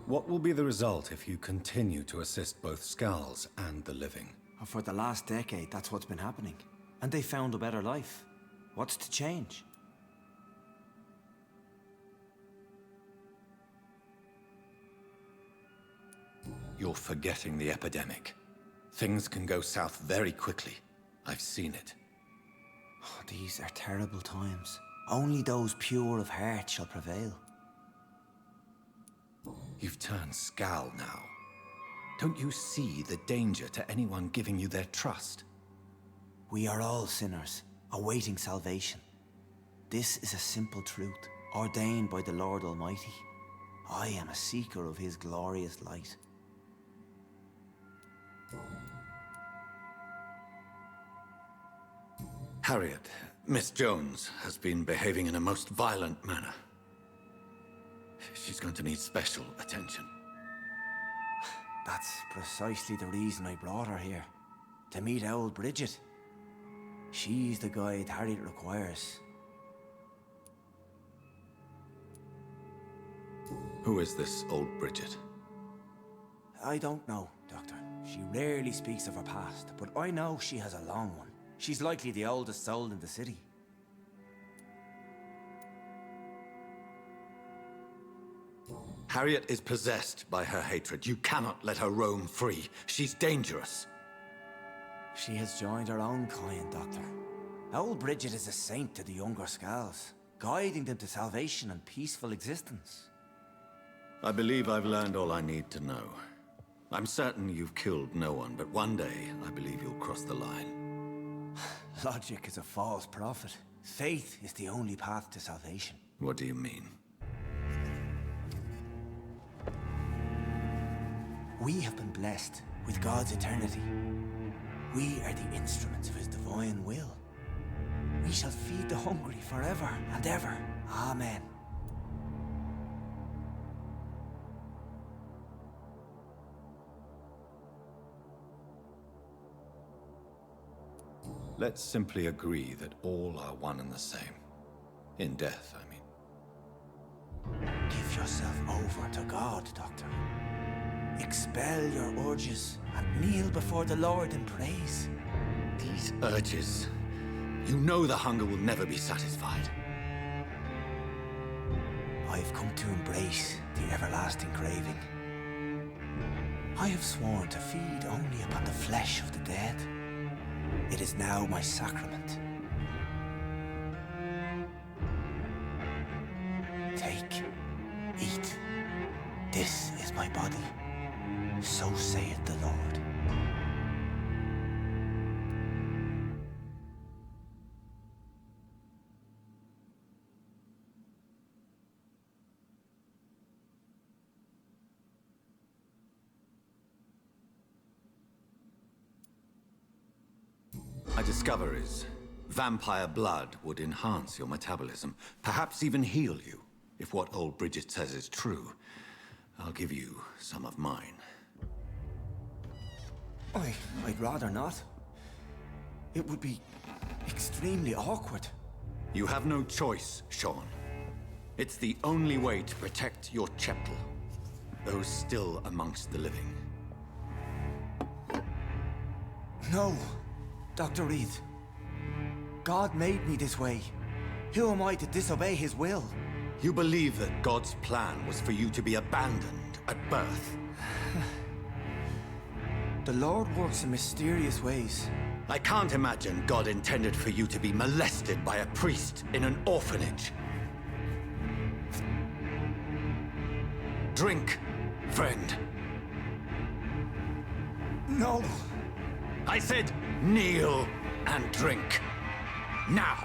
What will be the result if you continue to assist both Skulls and the living? For the last decade, that's what's been happening. And they found a better life. What's to change? You're forgetting the epidemic. Things can go south very quickly. I've seen it. Oh, these are terrible times. Only those pure of heart shall prevail. You've turned Skull now. Don't you see the danger to anyone giving you their trust? We are all sinners, awaiting salvation. This is a simple truth, ordained by the Lord Almighty. I am a seeker of his glorious light. Harriet, Miss Jones has been behaving in a most violent manner. She's going to need special attention. That's precisely the reason I brought her here. To meet old Bridget. She's the guide Harriet requires. Who is this old Bridget? I don't know, Doctor. She rarely speaks of her past, but I know she has a long one. She's likely the oldest soul in the city. Harriet is possessed by her hatred. You cannot let her roam free. She's dangerous. She has joined her own kind, Doctor. Old Bridget is a saint to the younger Skulls, guiding them to salvation and peaceful existence. I believe I've learned all I need to know. I'm certain you've killed no one, but one day I believe you'll cross the line. Logic is a false prophet. Faith is the only path to salvation. What do you mean? We have been blessed with God's eternity. We are the instruments of his divine will. We shall feed the hungry forever and ever. Amen. Let's simply agree that all are one and the same. In death, I mean. Give yourself over to God, Doctor. Expel your urges and kneel before the Lord in praise. These urges. You know the hunger will never be satisfied. I've come to embrace the everlasting craving. I have sworn to feed only upon the flesh of the dead. It is now my sacrament. Take, eat. This is my body. So saith the Lord. My discover is vampire blood would enhance your metabolism, perhaps even heal you. If what old Bridget says is true, I'll give you some of mine. I'd rather not. It would be extremely awkward. You have no choice, Sean. It's the only way to protect your chetl, those still amongst the living. No, Dr. Reed. God made me this way. Who am I to disobey his will? You believe that God's plan was for you to be abandoned at birth? The Lord works in mysterious ways. I can't imagine God intended for you to be molested by a priest in an orphanage. Drink, friend. No! I said kneel and drink. Now!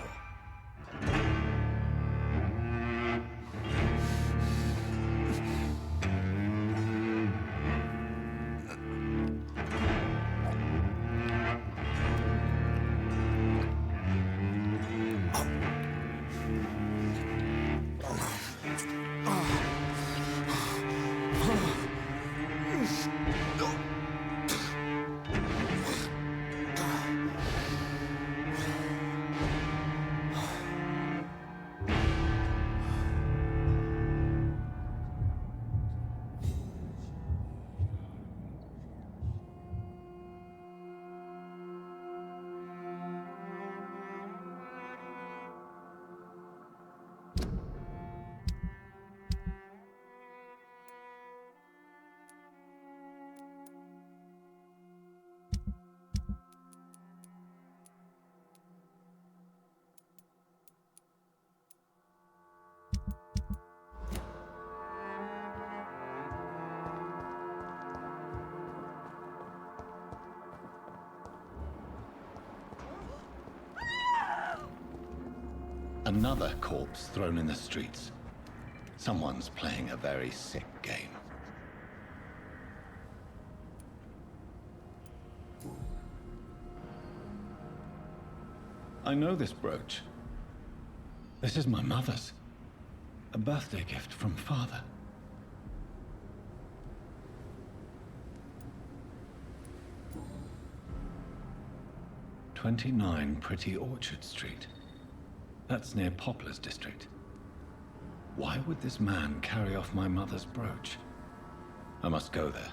Another corpse thrown in the streets. Someone's playing a very sick game. I know this brooch. This is my mother's. A birthday gift from father. "29 Pretty Orchard Street. That's near Poplar's district. Why would this man carry off my mother's brooch? I must go there.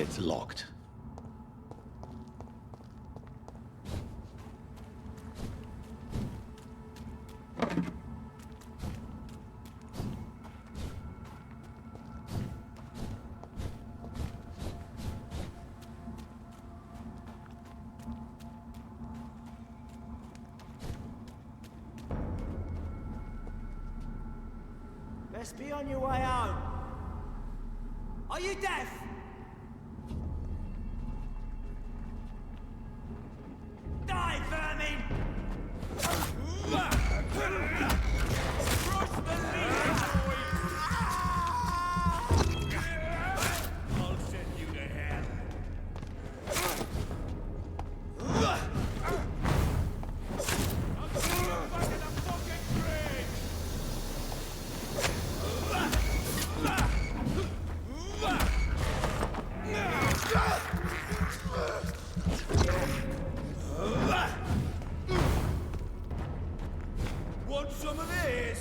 It's locked. Best be on your way home. Are you deaf? Die, vermin! Cross the line, I'll send you to hell. I'll see you back in the fucking grave! Want some of this?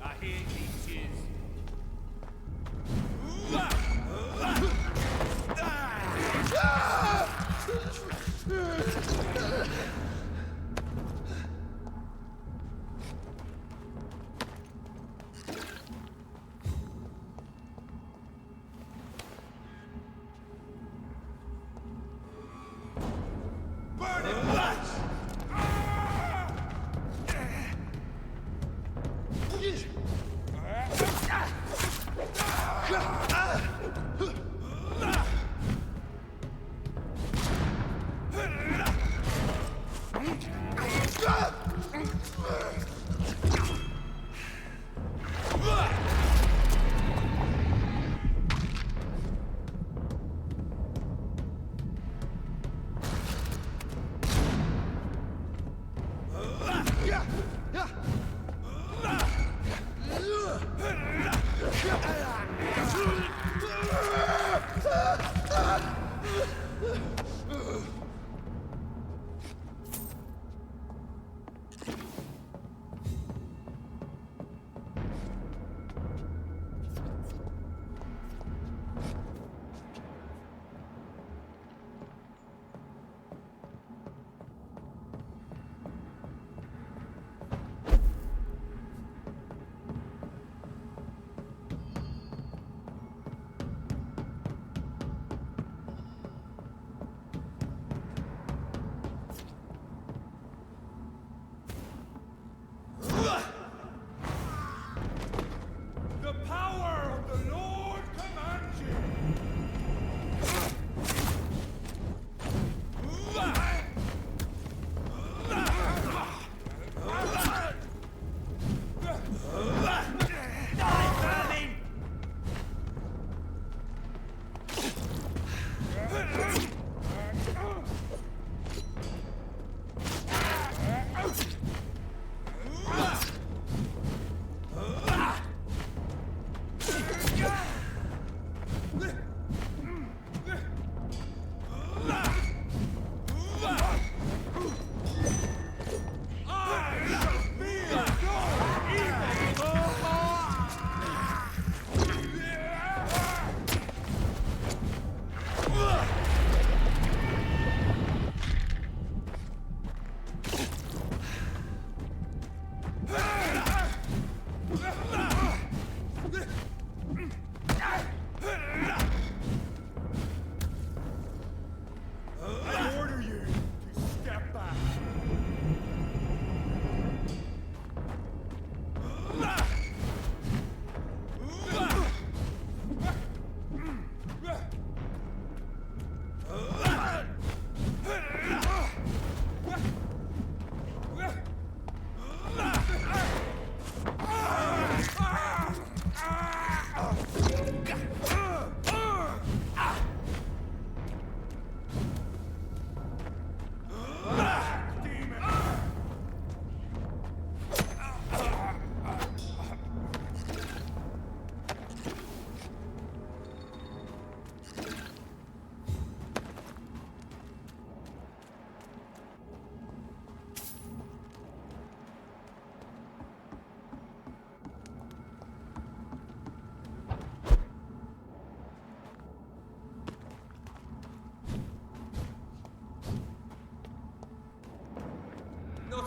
I hear leeches. Burn it, Wrach! The power of the Lord commands you! Die, vermin! I order you to step back.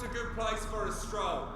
a good place for a stroll.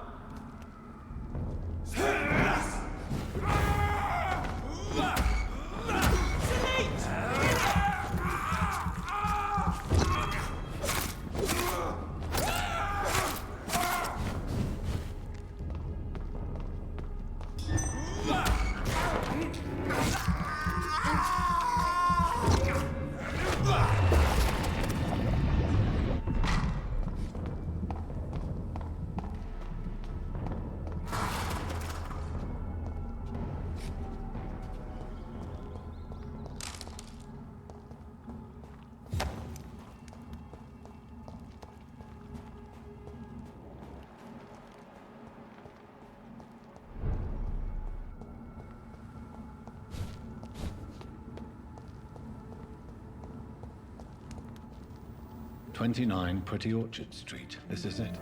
"29 Pretty Orchard Street. This is it.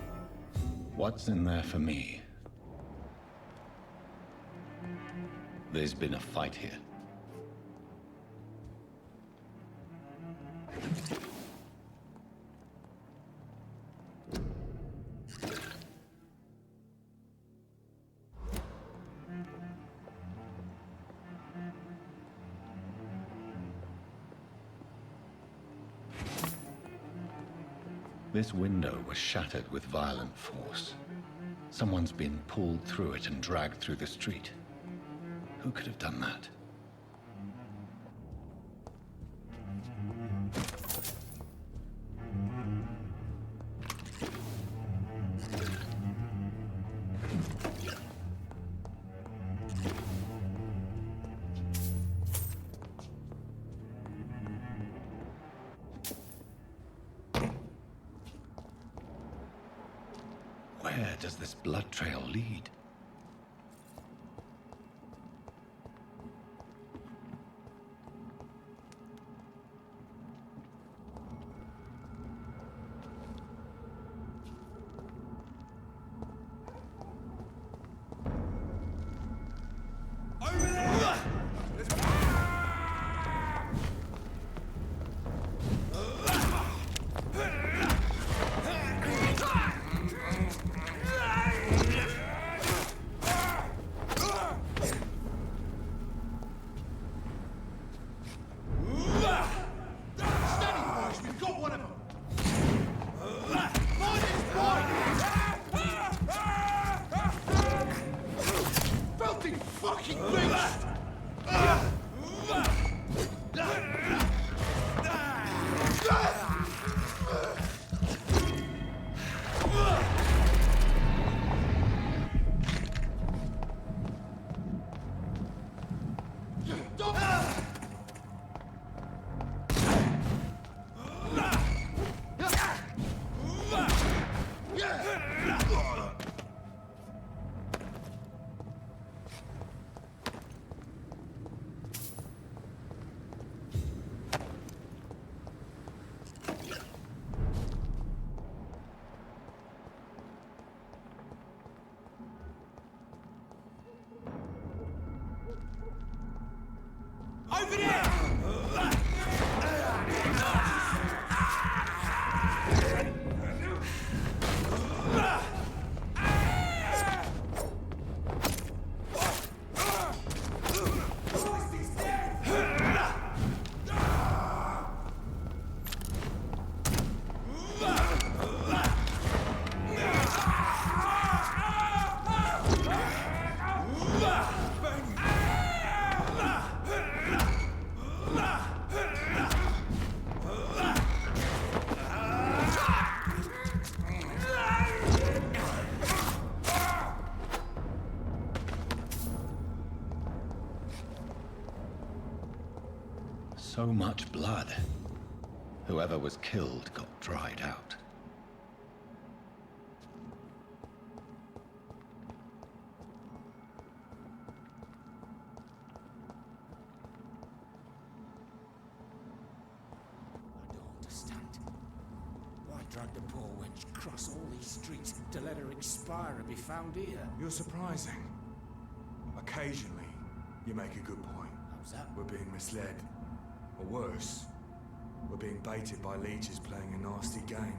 What's in there for me? There's been a fight here. This window was shattered with violent force. Someone's been pulled through it and dragged through the street. Who could have done that? Where does this blood trail lead? Over there! So much blood. Whoever was killed got dried out. I don't understand. Why drag the poor wench across all these streets to let her expire and be found here? You're surprising. Occasionally, you make a good point. How's that? We're being misled. Or worse, we're being baited by leeches playing a nasty game.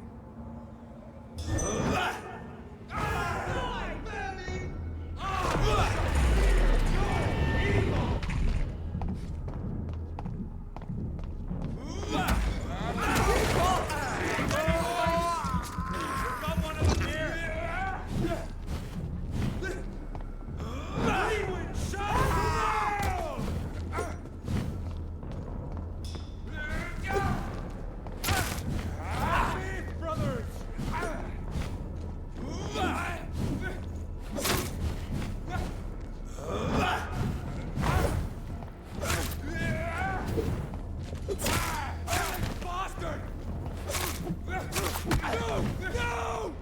Bastard! No! No!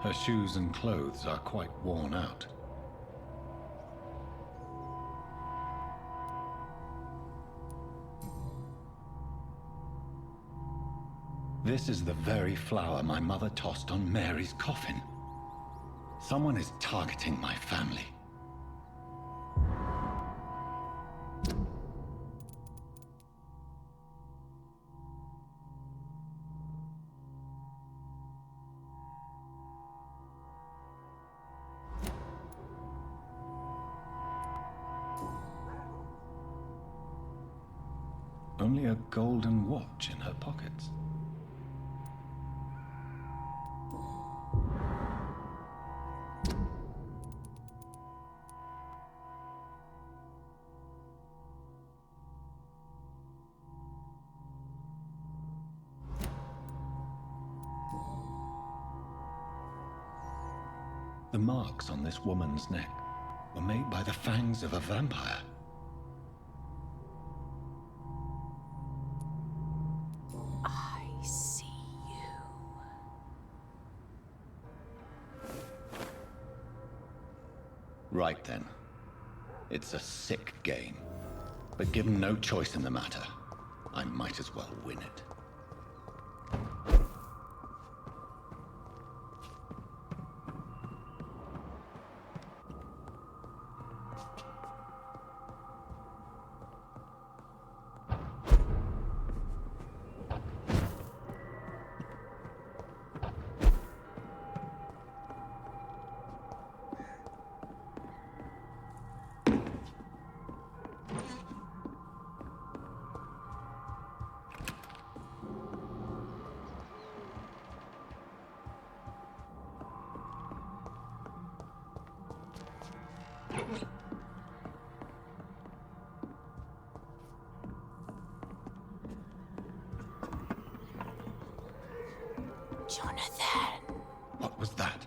Her shoes and clothes are quite worn out. This is the very flower my mother tossed on Mary's coffin. Someone is targeting my family. Only a golden watch in her pockets. The marks on this woman's neck were made by the fangs of a vampire. Right then. It's a sick game. But given no choice in the matter, I might as well win it. Jonathan. What was that?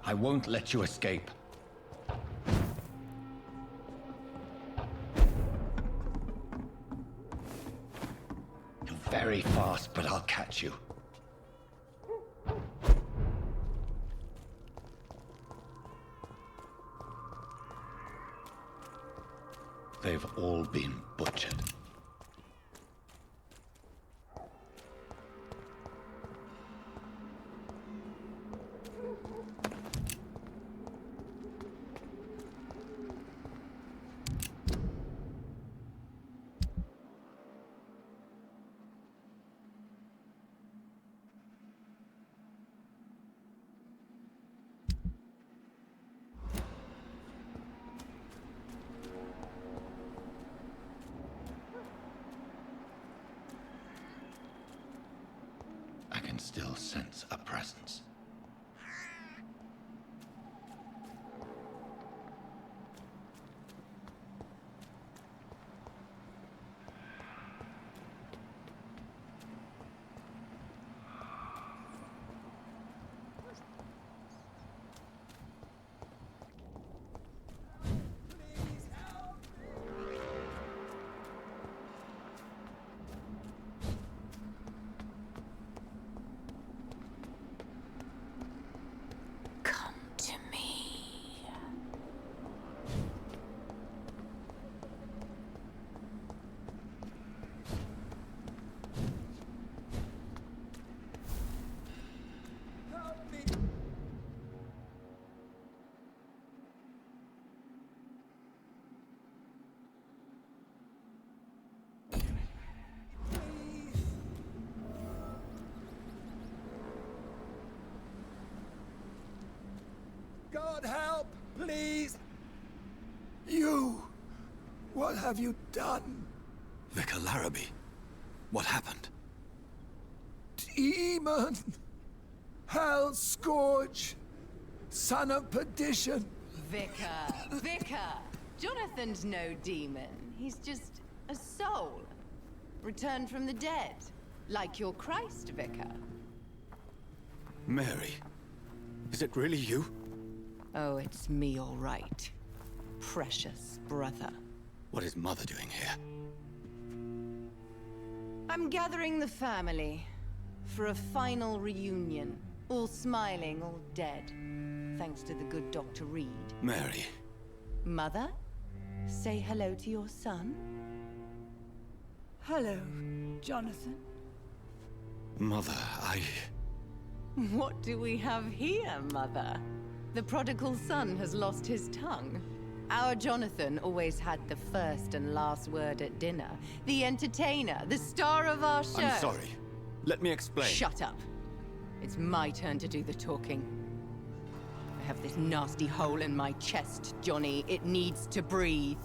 I won't let you escape. You're very fast, but I'll catch you. They've all been butchered. I can still sense a presence. please! You! What have you done? Vicar Larrabee, what happened? Demon! Hell Scourge! Son of perdition! Vicar! Jonathan's no demon. He's just a soul. Returned from the dead. Like your Christ, Vicar. Mary, is it really you? Oh, it's me, all right. Precious brother. What is Mother doing here? I'm gathering the family for a final reunion. All smiling, all dead. Thanks to the good Dr. Reid. Mary. Mother, say hello to your son. Hello, Jonathan. Mother, What do we have here, Mother? The prodigal son has lost his tongue. Our Jonathan always had the first and last word at dinner. The entertainer, the star of our show. I'm sorry. Let me explain. Shut up. It's my turn to do the talking. I have this nasty hole in my chest, Johnny. It needs to breathe.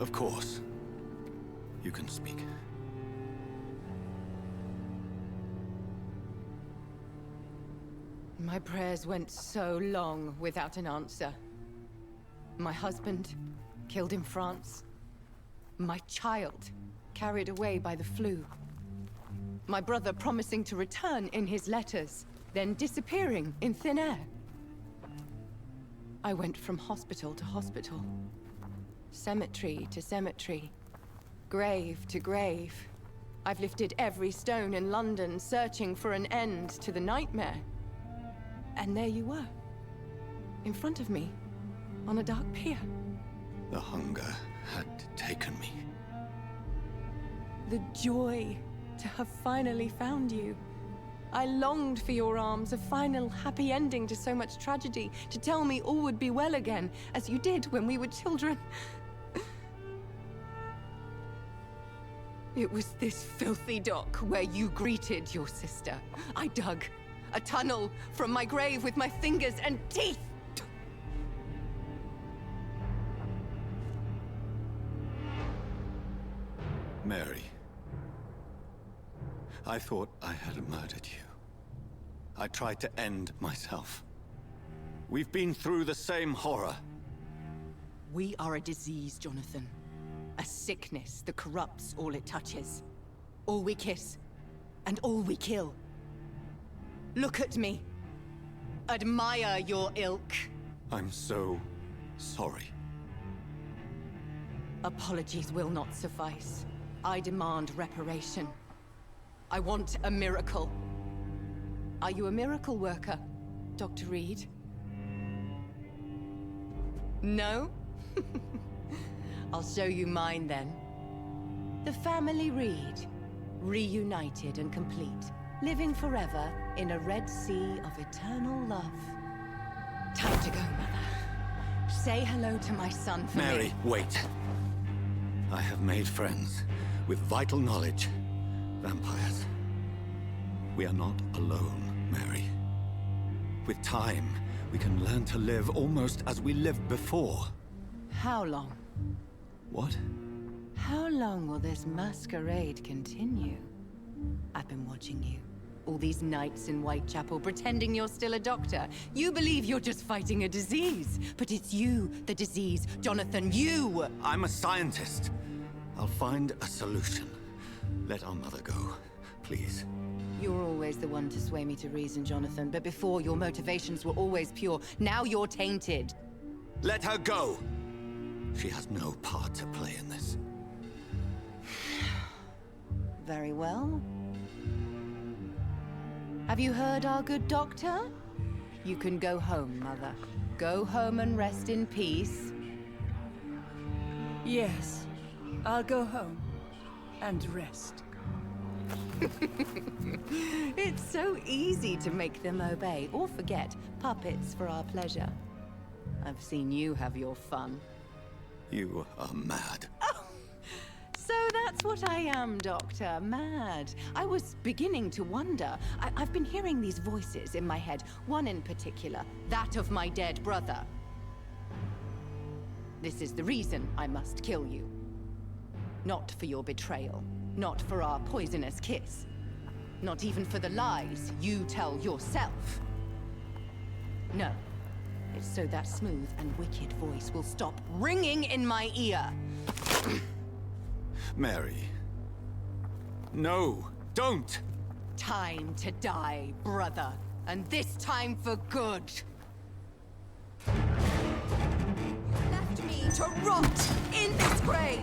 Of course. You can speak. My prayers went so long without an answer. My husband, killed in France. My child, carried away by the flu. My brother promising to return in his letters, then disappearing in thin air. I went from hospital to hospital. Cemetery to cemetery. Grave to grave. I've lifted every stone in London, searching for an end to the nightmare. And there you were. In front of me. On a dark pier. The hunger had taken me. The joy to have finally found you. I longed for your arms, a final happy ending to so much tragedy, to tell me all would be well again, as you did when we were children. It was this filthy dock where you greeted your sister. I dug a tunnel from my grave with my fingers and teeth. Mary, I thought I had murdered you. I tried to end myself. We've been through the same horror. We are a disease, Jonathan. A sickness that corrupts all it touches. All we kiss, and all we kill. Look at me. Admire your ilk. I'm so sorry. Apologies will not suffice. I demand reparation. I want a miracle. Are you a miracle worker, Dr. Reid? No? I'll show you mine then. The family Reid, reunited and complete, living forever in a red sea of eternal love. Time to go, Mother. Say hello to my son for me. Mary, wait. I have made friends with vital knowledge. Vampires. We are not alone, Mary. With time, we can learn to live almost as we lived before. How long? What? How long will this masquerade continue? I've been watching you. All these nights in Whitechapel, pretending you're still a doctor. You believe you're just fighting a disease. But it's you, the disease. Jonathan, you! I'm a scientist. I'll find a solution. Let our mother go, please. You're always the one to sway me to reason, Jonathan. But before, your motivations were always pure. Now you're tainted. Let her go! She has no part to play in this. Very well. Have you heard our good doctor? You can go home, Mother. Go home and rest in peace. Yes, I'll go home and rest. It's so easy to make them obey or forget. Puppets for our pleasure. I've seen you have your fun. You are mad. Oh, so That's what I am, Doctor. Mad. I was beginning to wonder. I've been hearing these voices in my head. One in particular, that of my dead brother. This is the reason I must kill you. Not for your betrayal. Not for our poisonous kiss. Not even for the lies you tell yourself. No. It's so that smooth and wicked voice will stop ringing in my ear. Mary. No, don't! Time to die, brother. And this time for good. You left me to rot in this grave!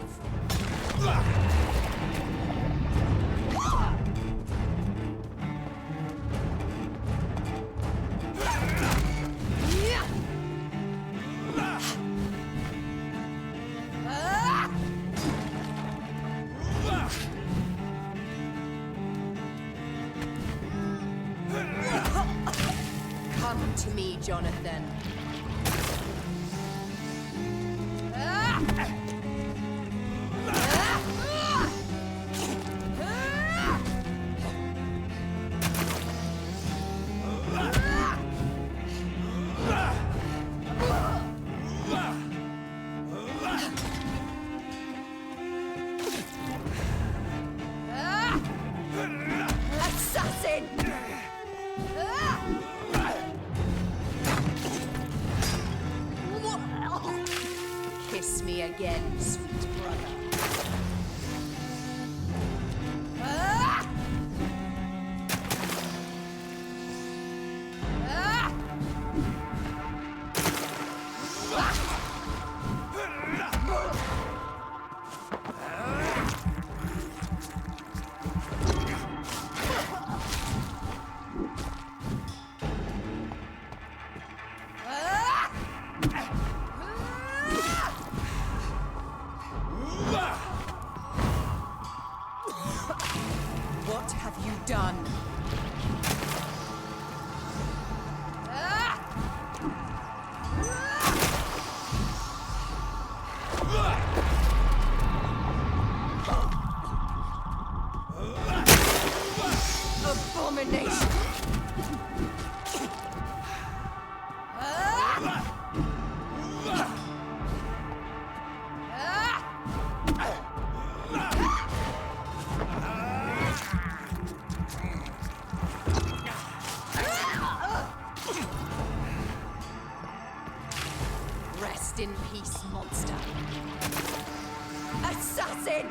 Come to me, Jonathan. Assassin! Kiss me again, sweet brother. What have you done? Abomination! Rest in peace, monster. Assassin!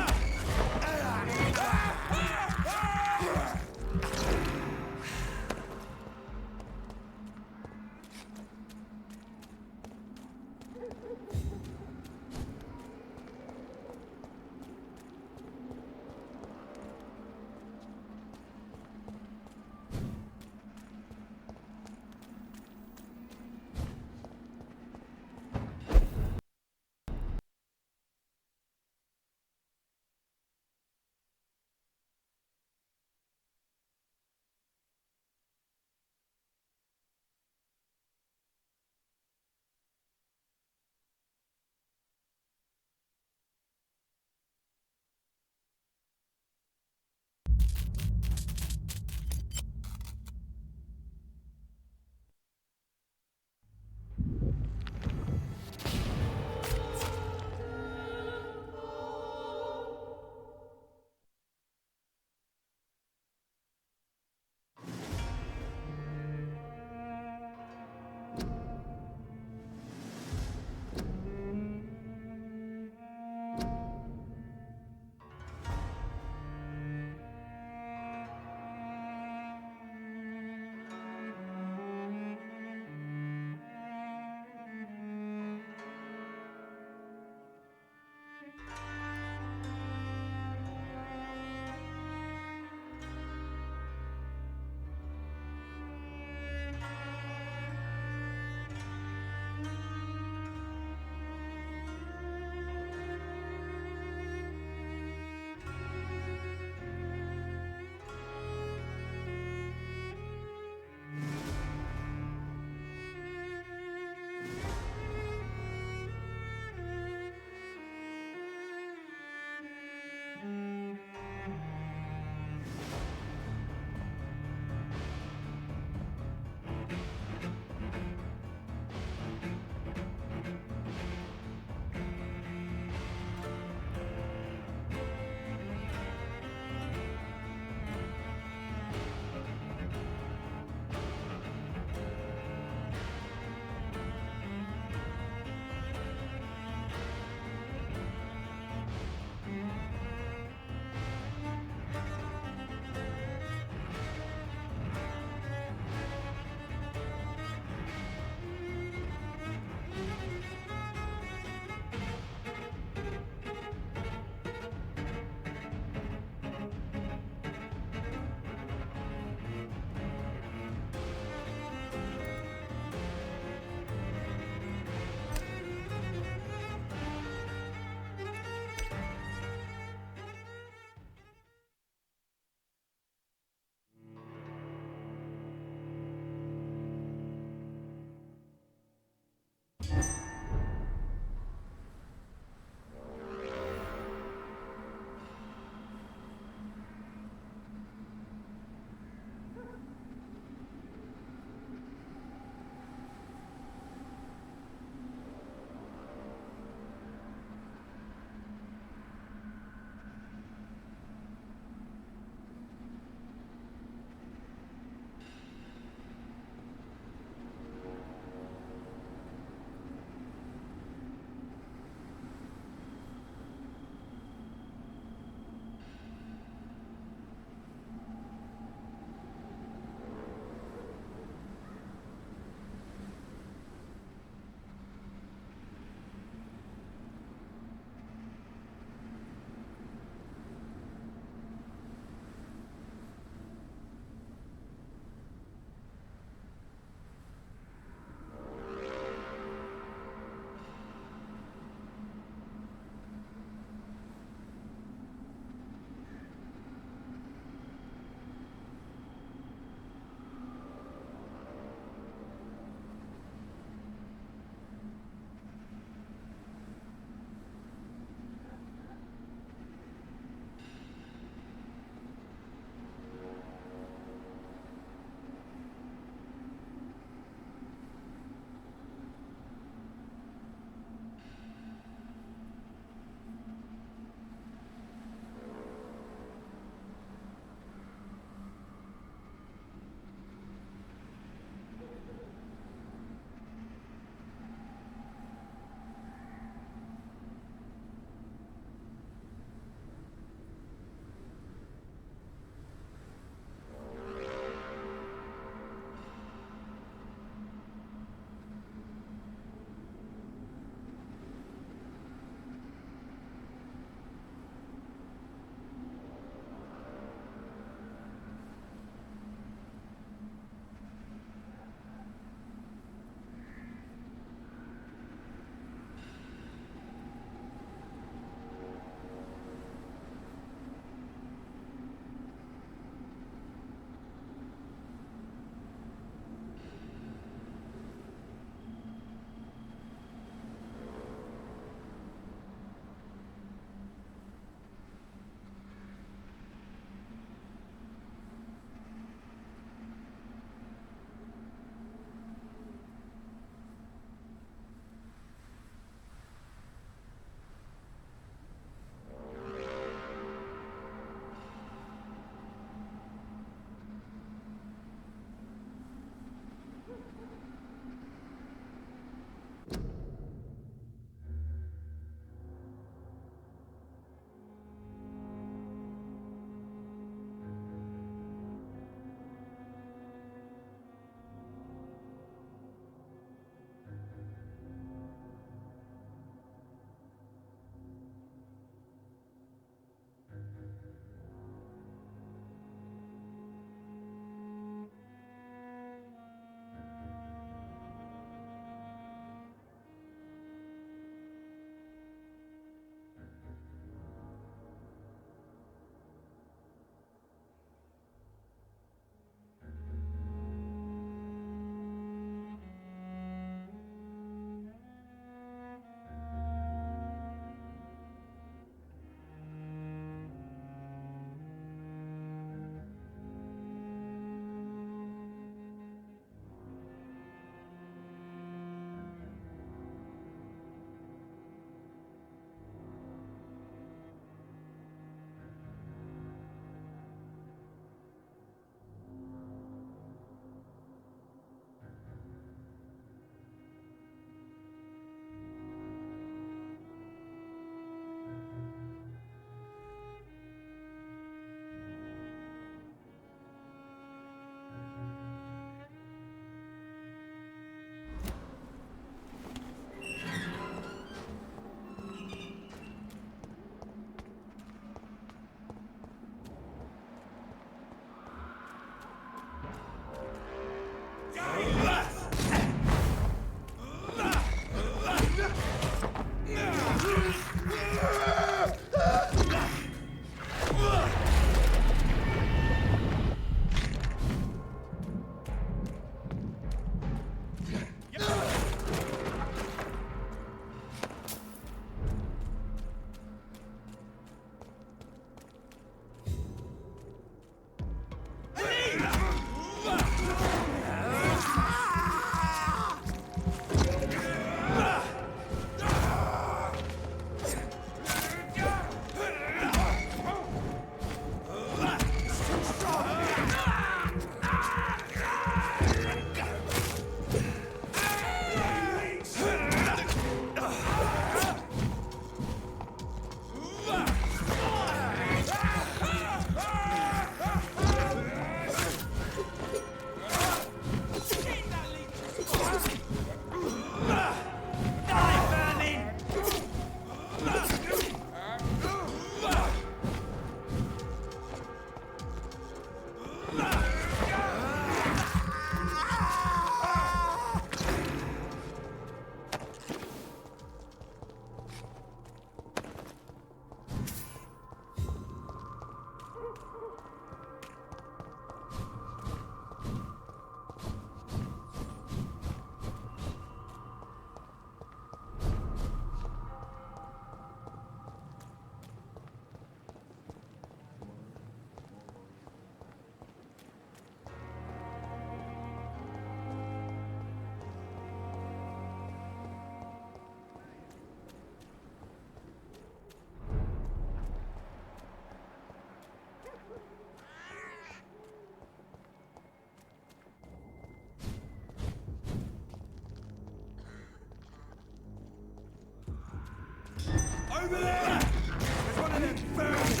Over there! There's one of them birds!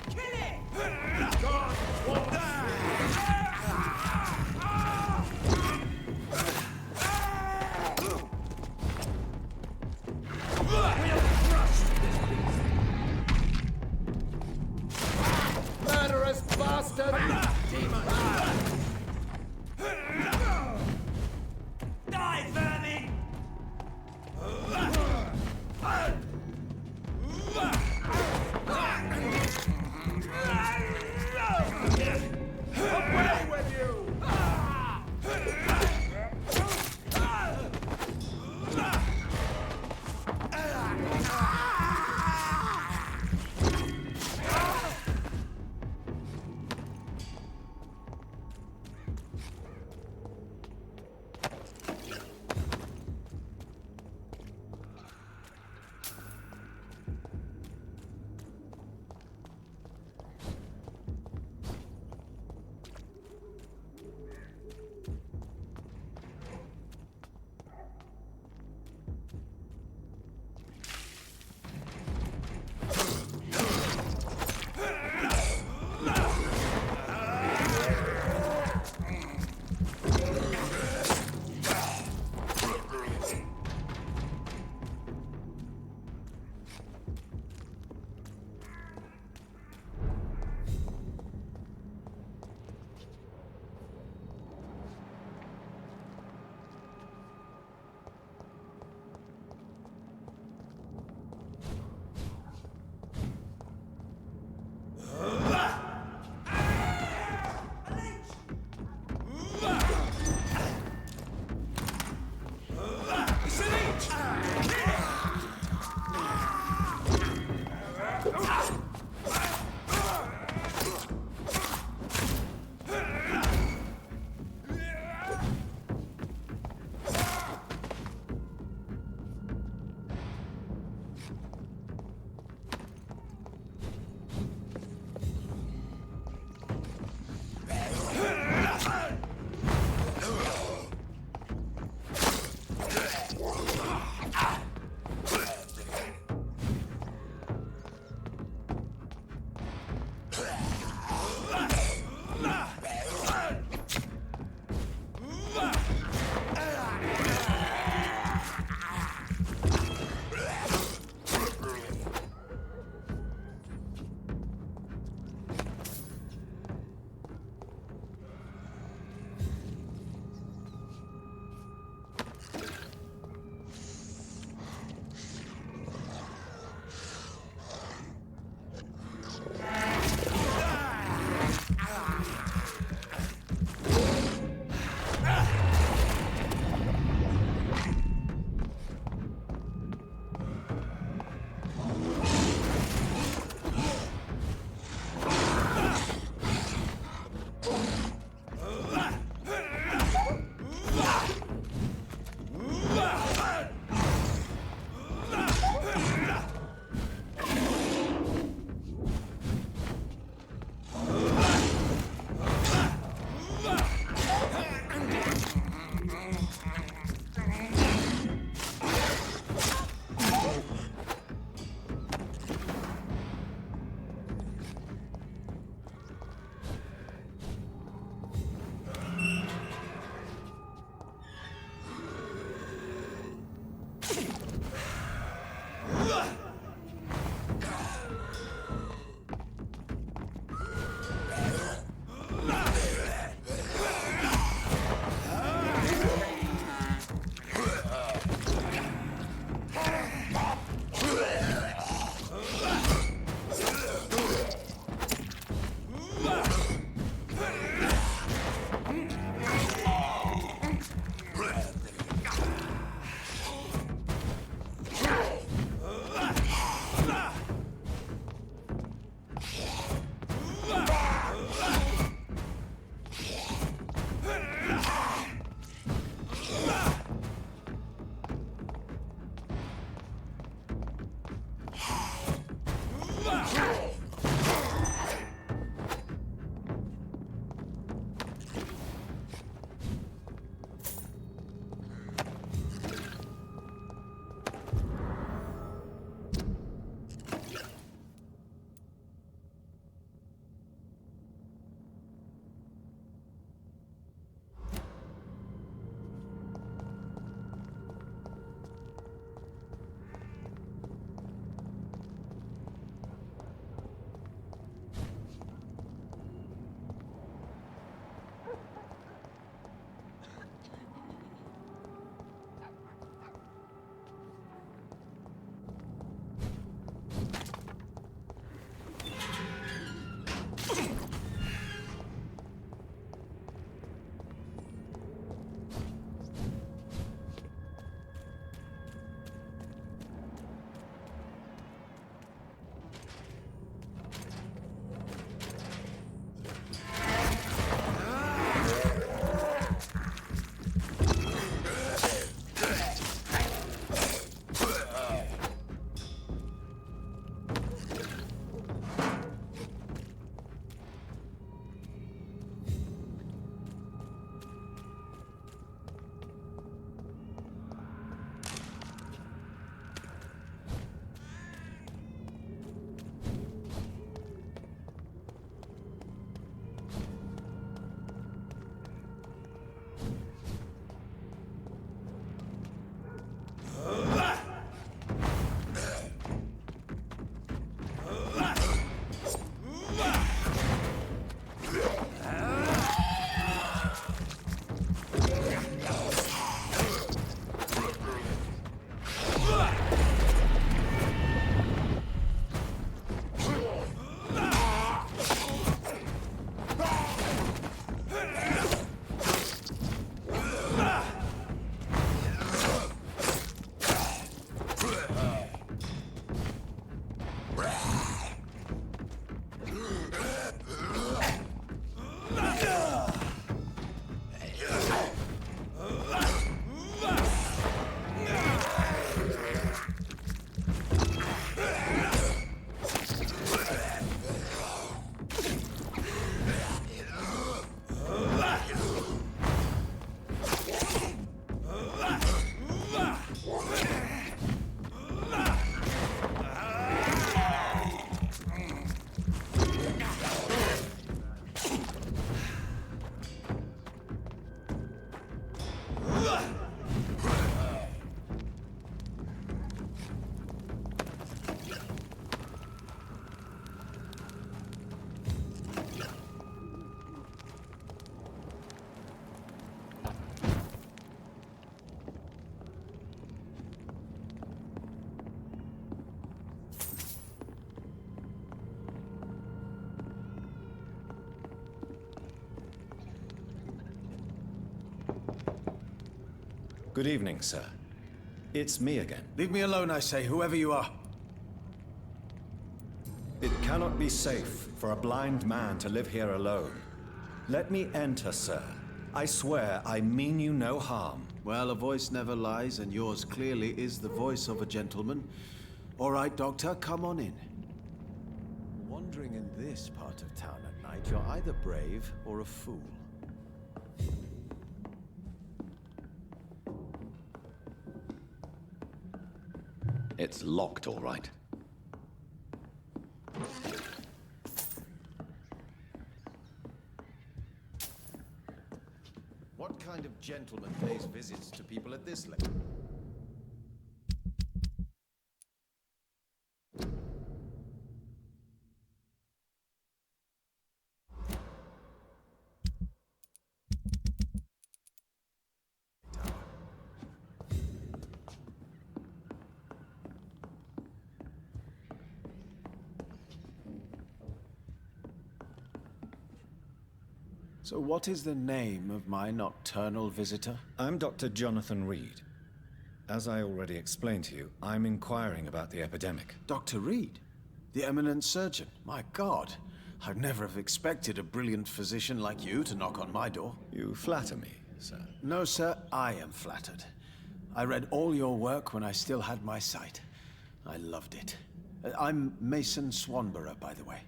Kill it! God won't die! Murderous bastard! Demon! Die, vermin! Good evening, sir. It's me again. Leave me alone, I say, whoever you are. It cannot be safe for a blind man to live here alone. Let me enter, sir. I swear I mean you no harm. Well, a voice never lies, and yours clearly is the voice of a gentleman. All right, Doctor, come on in. Wandering in this part of town at night, you're either brave or a fool. It's locked, all right. What kind of gentleman pays visits to people at this level? So what is the name of my nocturnal visitor? I'm Dr. Jonathan Rid. As I already explained to you, I'm inquiring about the epidemic. Dr. Rid? The eminent surgeon? My God, I'd never have expected a brilliant physician like you to knock on my door. You flatter me, sir. No, sir, I am flattered. I read all your work when I still had my sight. I loved it. I'm Mason Swanborough, by the way.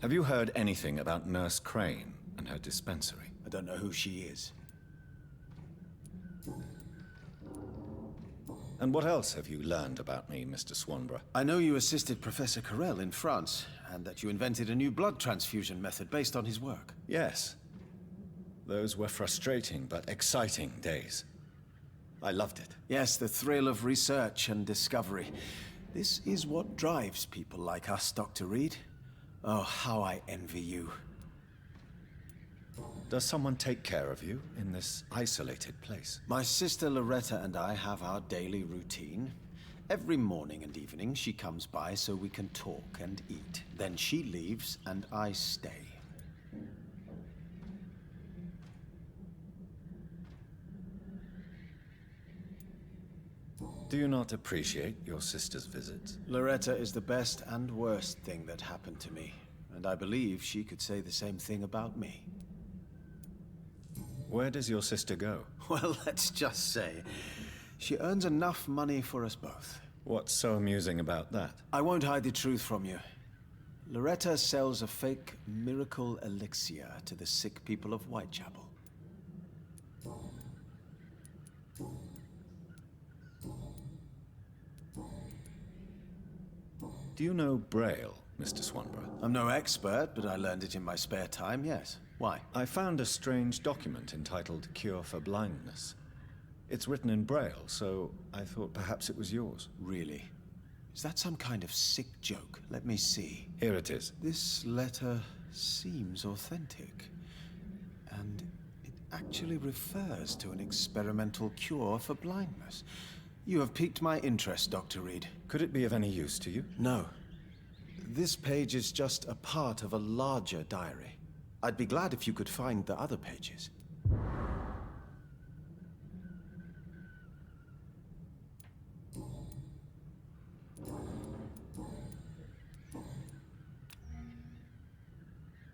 Have you heard anything about Nurse Crane and her dispensary? I don't know who she is. And what else have you learned about me, Mr. Swanborough? I know you assisted Professor Carell in France, and that you invented a new blood transfusion method based on his work. Yes. Those were frustrating but exciting days. I loved it. Yes, the thrill of research and discovery. This is what drives people like us, Dr. Rid. Oh, how I envy you. Does someone take care of you in this isolated place? My sister Loretta and I have our daily routine. Every morning and evening she comes by so we can talk and eat. Then she leaves and I stay. Do you not appreciate your sister's visits? Loretta is the best and worst thing that happened to me, and I believe she could say the same thing about me. Where does your sister go? Well, let's just say, she earns enough money for us both. What's so amusing about that? I won't hide the truth from you. Loretta sells a fake miracle elixir to the sick people of Whitechapel. Do you know Braille, Mr. Swanborough? I'm no expert, but I learned it in my spare time, yes. Why? I found a strange document entitled Cure for Blindness. It's written in Braille, so I thought perhaps it was yours. Really? Is that some kind of sick joke? Let me see. Here it is. This letter seems authentic. And it actually refers to an experimental cure for blindness. You have piqued my interest, Dr. Rid. Could it be of any use to you? No. This page is just a part of a larger diary. I'd be glad if you could find the other pages.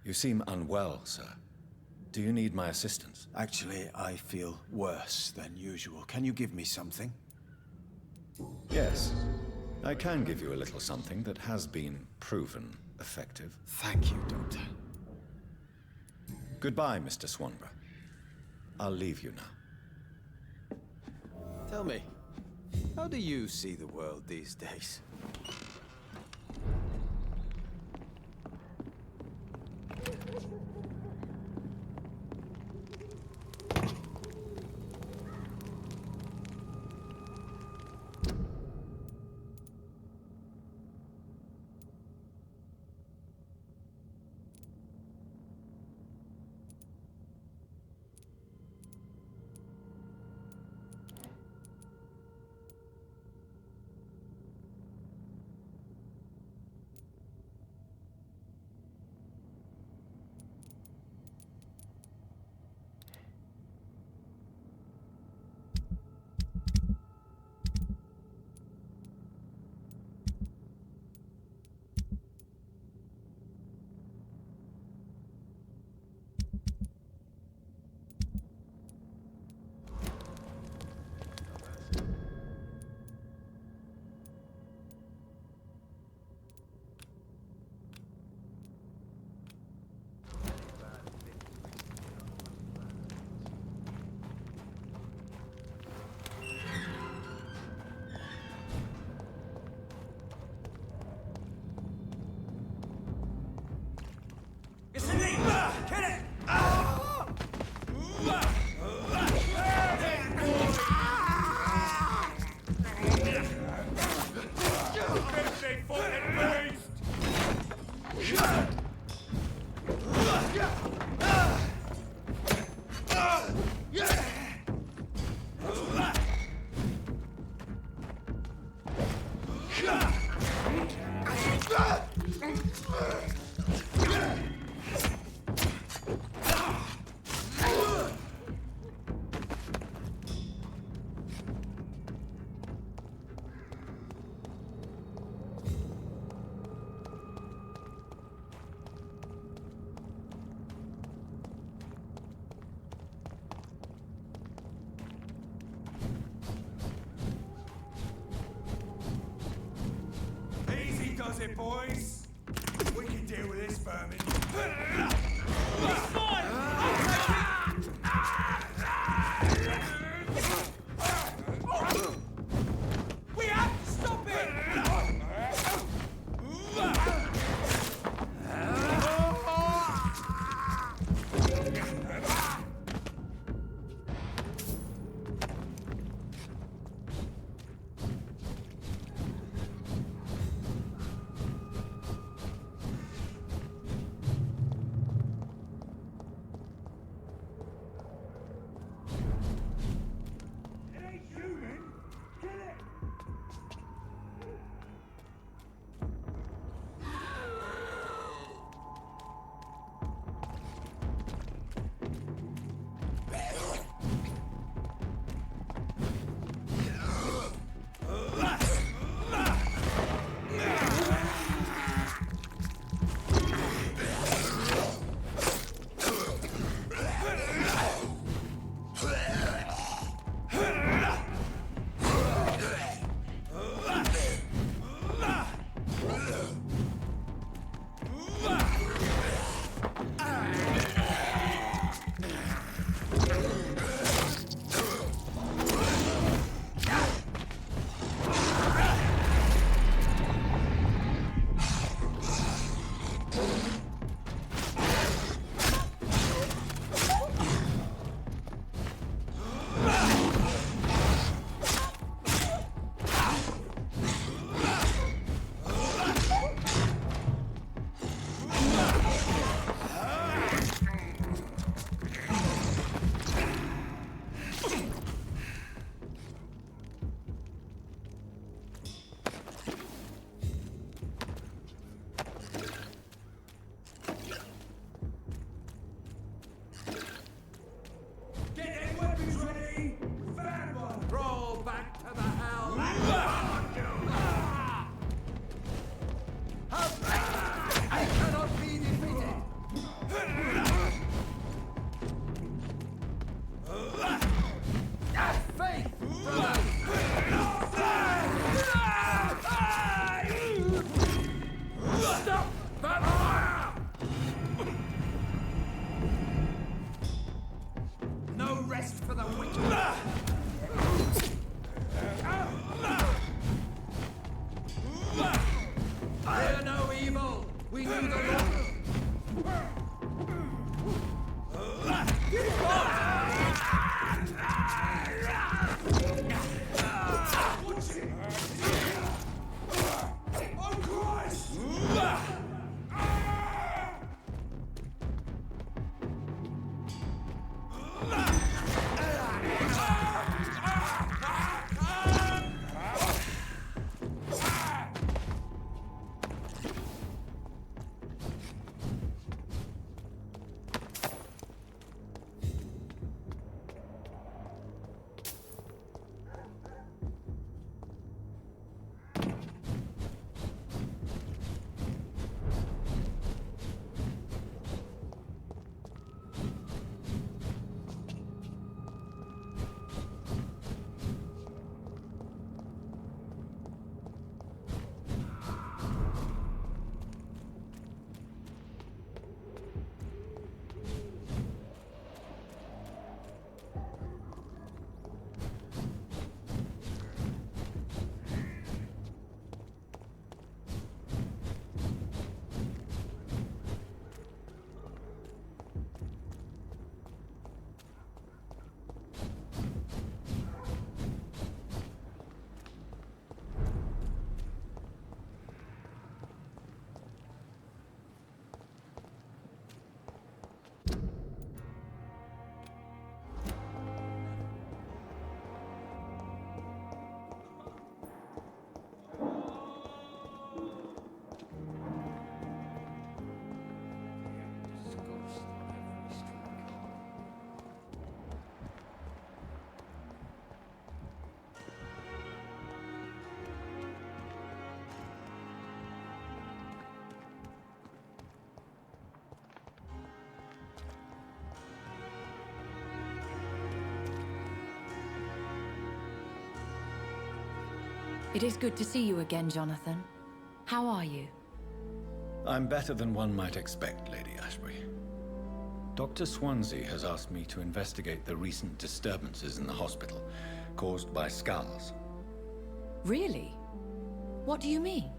You seem unwell, sir. Do you need my assistance? Actually, I feel worse than usual. Can you give me something? Yes. I can give you a little something that has been proven effective. Thank you, Doctor. Goodbye, Mr. Swanborough. I'll leave you now. Tell me, how do you see the world these days? Does it, boys? We can deal with this vermin. We have to stop it! Fear no evil. We knew the Lord. It is good to see you again, Jonathan. How are you? I'm better than one might expect, Lady Ashbury. Dr. Swansea has asked me to investigate the recent disturbances in the hospital caused by skulls. Really? What do you mean?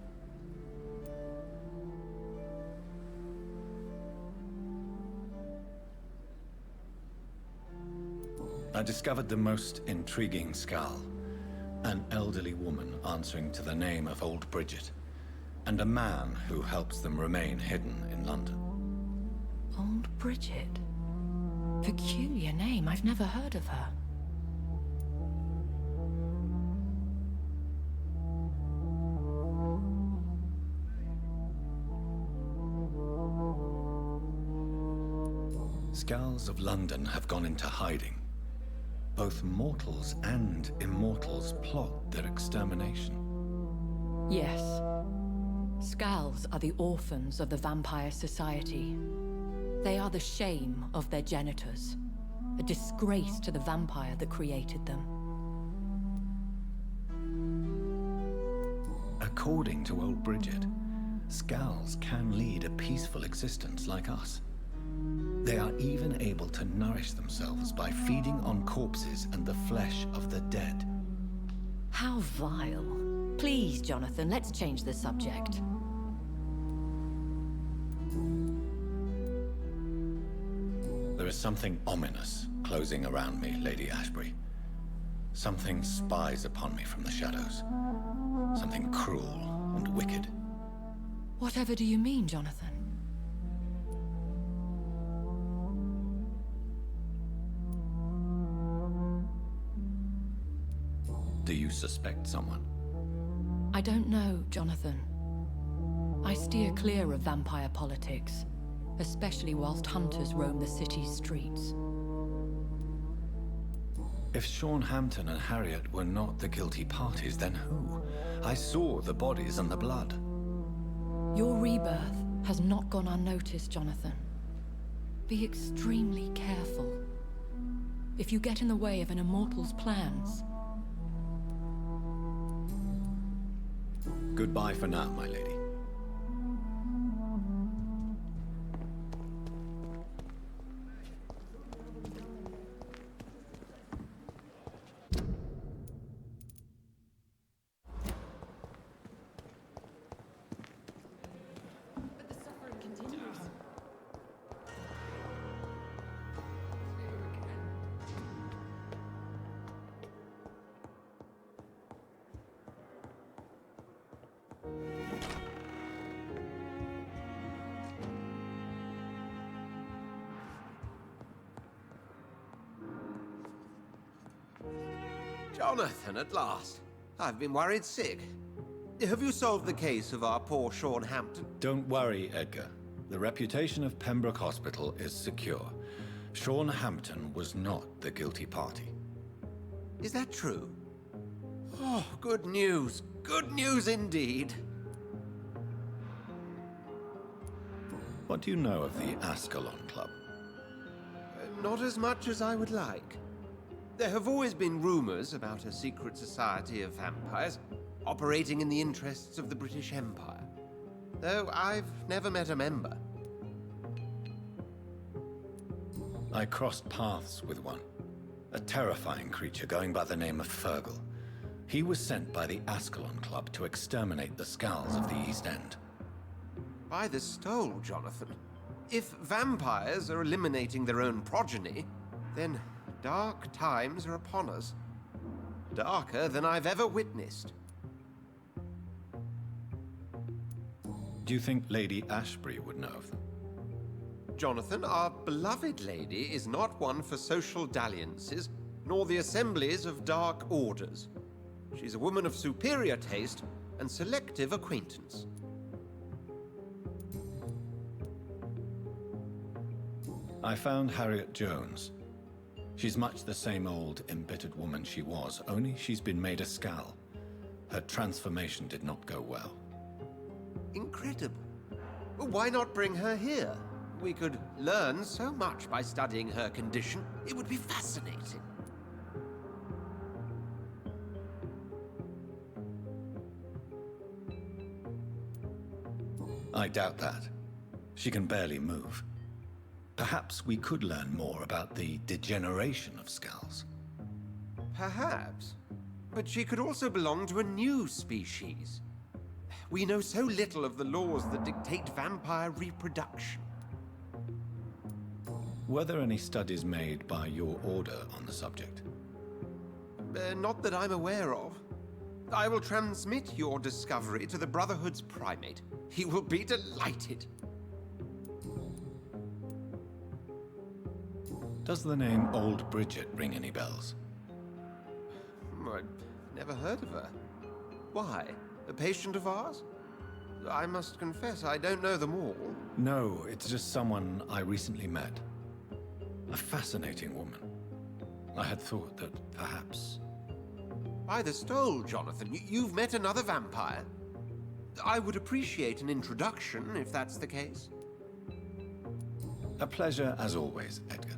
I discovered the most intriguing skull. An elderly woman answering to the name of Old Bridget, and a man who helps them remain hidden in London. Old Bridget? Peculiar name, I've never heard of her. Skulls of London have gone into hiding. Both mortals and immortals plot their extermination. Yes. Skulls are the orphans of the Vampire Society. They are the shame of their genitors, a disgrace to the vampire that created them. According to Old Bridget, skulls can lead a peaceful existence like us. They are even able to nourish themselves by feeding on corpses and the flesh of the dead. How vile. Please, Jonathan, let's change the subject. There is something ominous closing around me, Lady Ashbury. Something spies upon me from the shadows. Something cruel and wicked. Whatever do you mean, Jonathan? Do you suspect someone? I don't know, Jonathan. I steer clear of vampire politics, especially whilst hunters roam the city's streets. If Sean Hampton and Harriet were not the guilty parties, then who? I saw the bodies and the blood. Your rebirth has not gone unnoticed, Jonathan. Be extremely careful. If you get in the way of an immortal's plans... Goodbye for now, my lady. Jonathan, at last. I've been worried sick. Have you solved the case of our poor Sean Hampton? Don't worry, Edgar. The reputation of Pembroke Hospital is secure. Sean Hampton was not the guilty party. Is that true? Oh, good news. Good news indeed. What do you know of the Ascalon Club? Not as much as I would like. There have always been rumors about a secret society of vampires operating in the interests of the British Empire, though I've never met a member. I crossed paths with one. A terrifying creature going by the name of Fergal. He was sent by the Ascalon Club to exterminate the Skulls of the East End. By the stole, Jonathan. If vampires are eliminating their own progeny, then dark times are upon us. Darker than I've ever witnessed. Do you think Lady Ashbury would know of them? Jonathan, our beloved lady is not one for social dalliances, nor the assemblies of dark orders. She's a woman of superior taste and selective acquaintance. I found Harriet Jones. She's much the same old, embittered woman she was, only she's been made a Skull. Her transformation did not go well. Incredible. Well, why not bring her here? We could learn so much by studying her condition. It would be fascinating. I doubt that. She can barely move. Perhaps we could learn more about the degeneration of Skulls. Perhaps. But she could also belong to a new species. We know so little of the laws that dictate vampire reproduction. Were there any studies made by your order on the subject? Not that I'm aware of. I will transmit your discovery to the Brotherhood's primate. He will be delighted. Does the name Old Bridget ring any bells? I've never heard of her. Why? A patient of ours? I must confess, I don't know them all. No, it's just someone I recently met. A fascinating woman. I had thought that perhaps... By the stole, Jonathan, you've met another vampire. I would appreciate an introduction, if that's the case. A pleasure, as always, Edgar.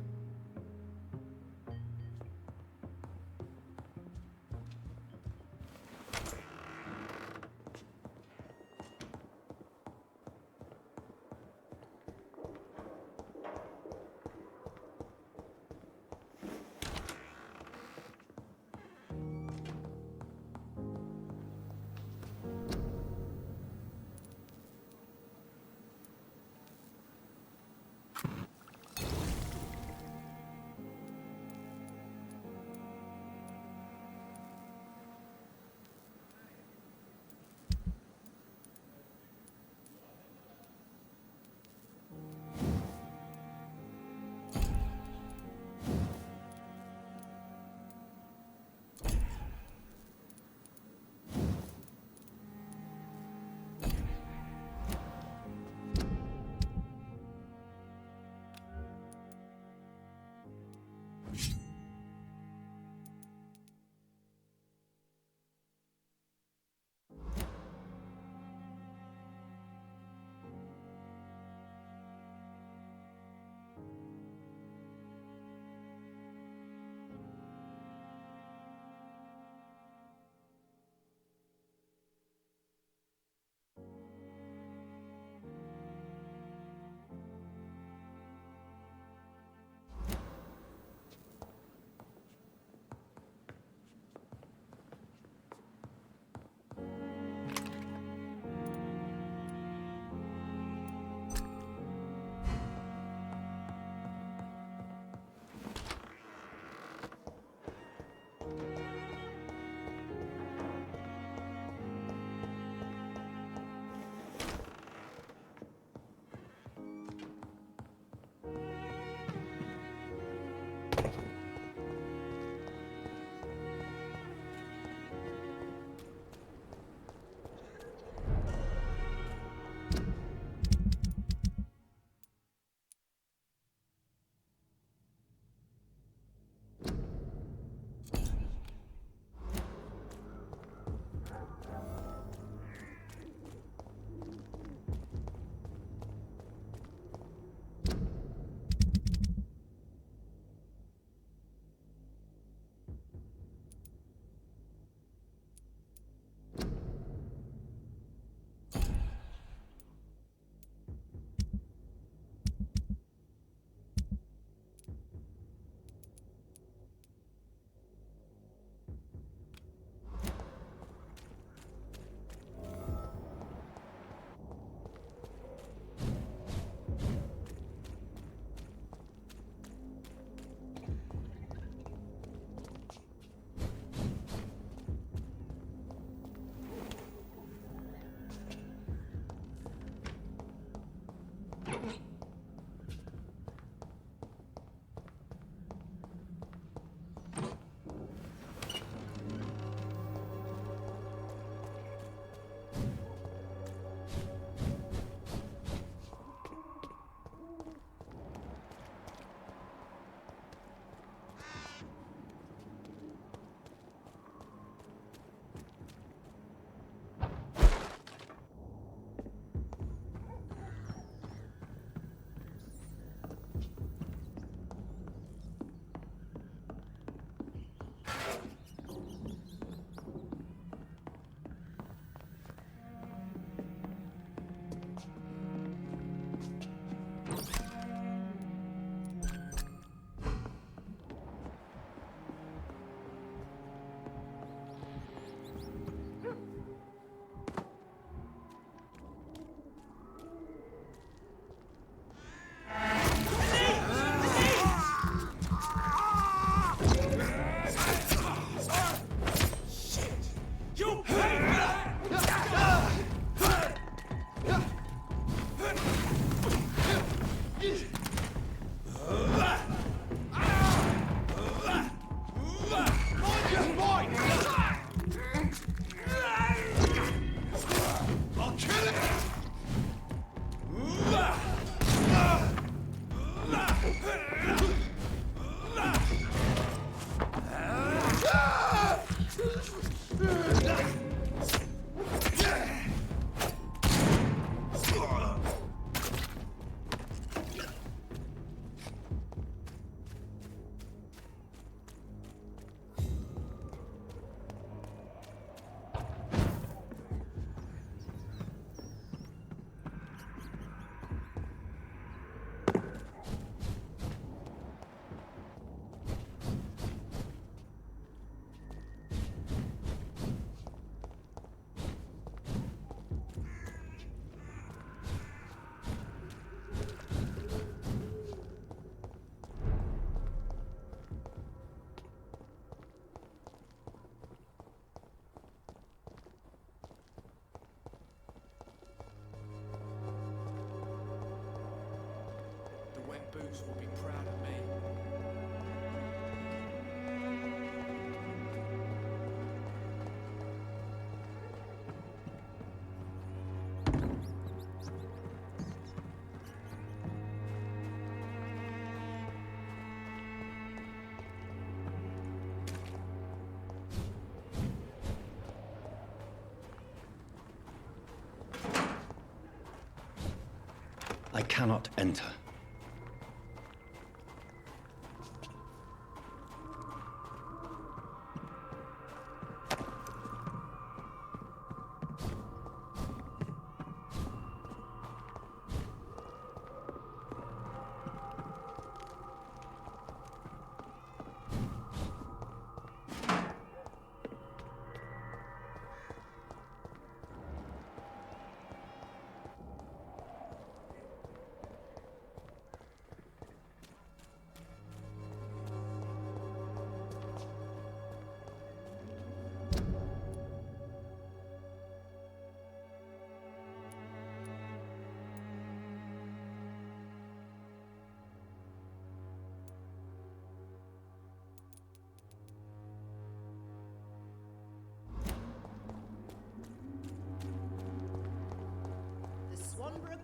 I cannot enter.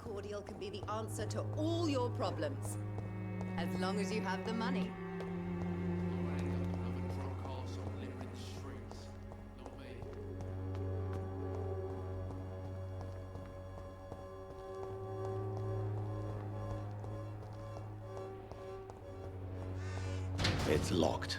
Cordial can be the answer to all your problems. As long as you have the money. It's locked.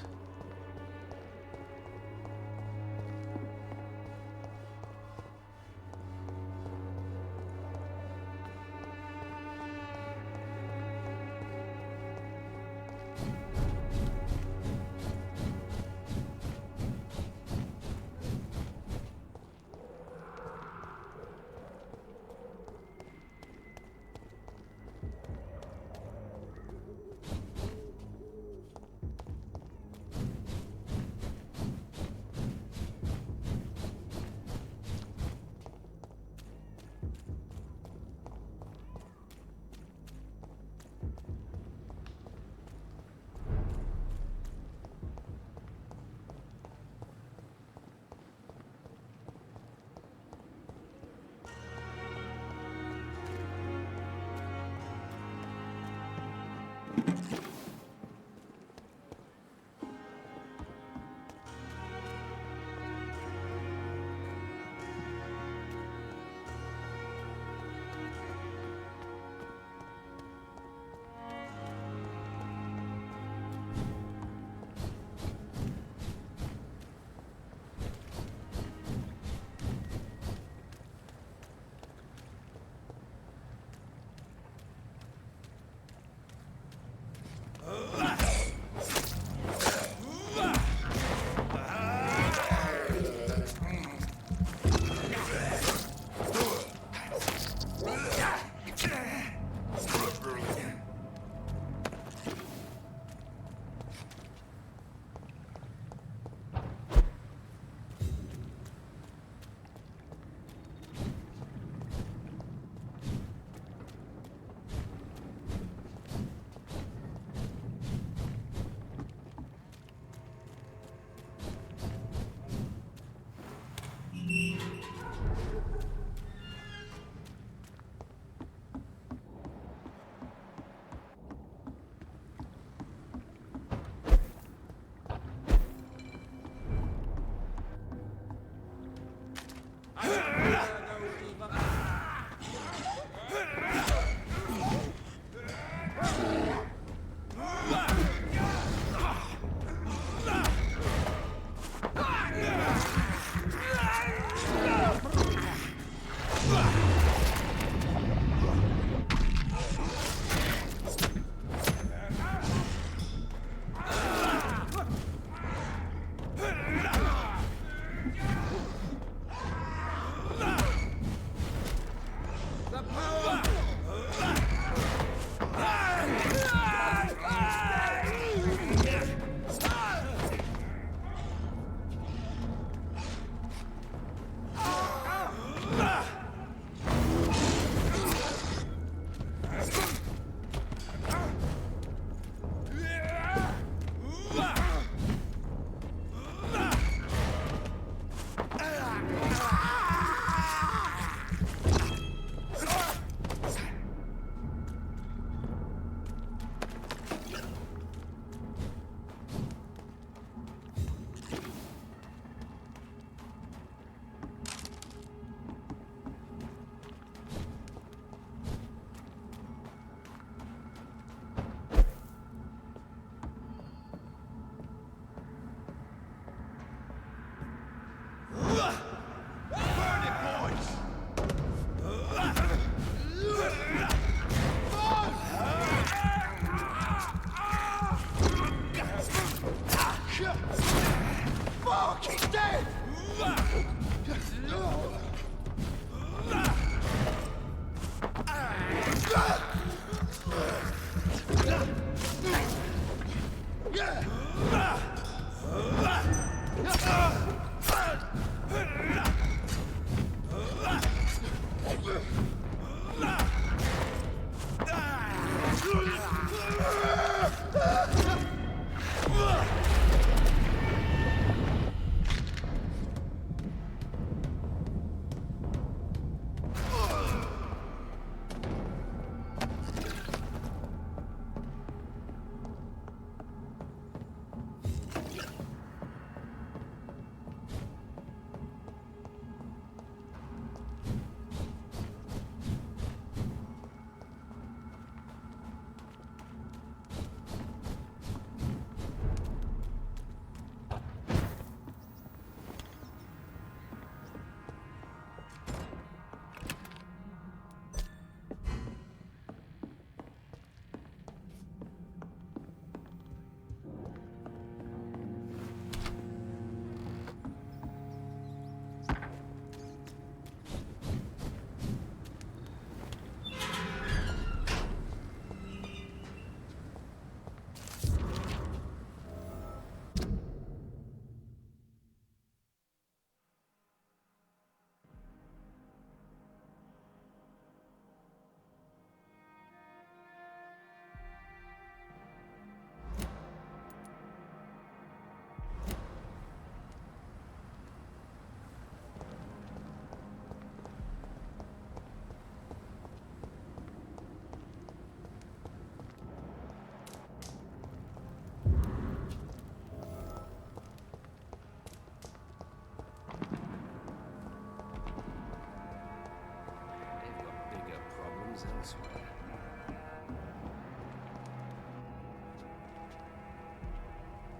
Elsewhere.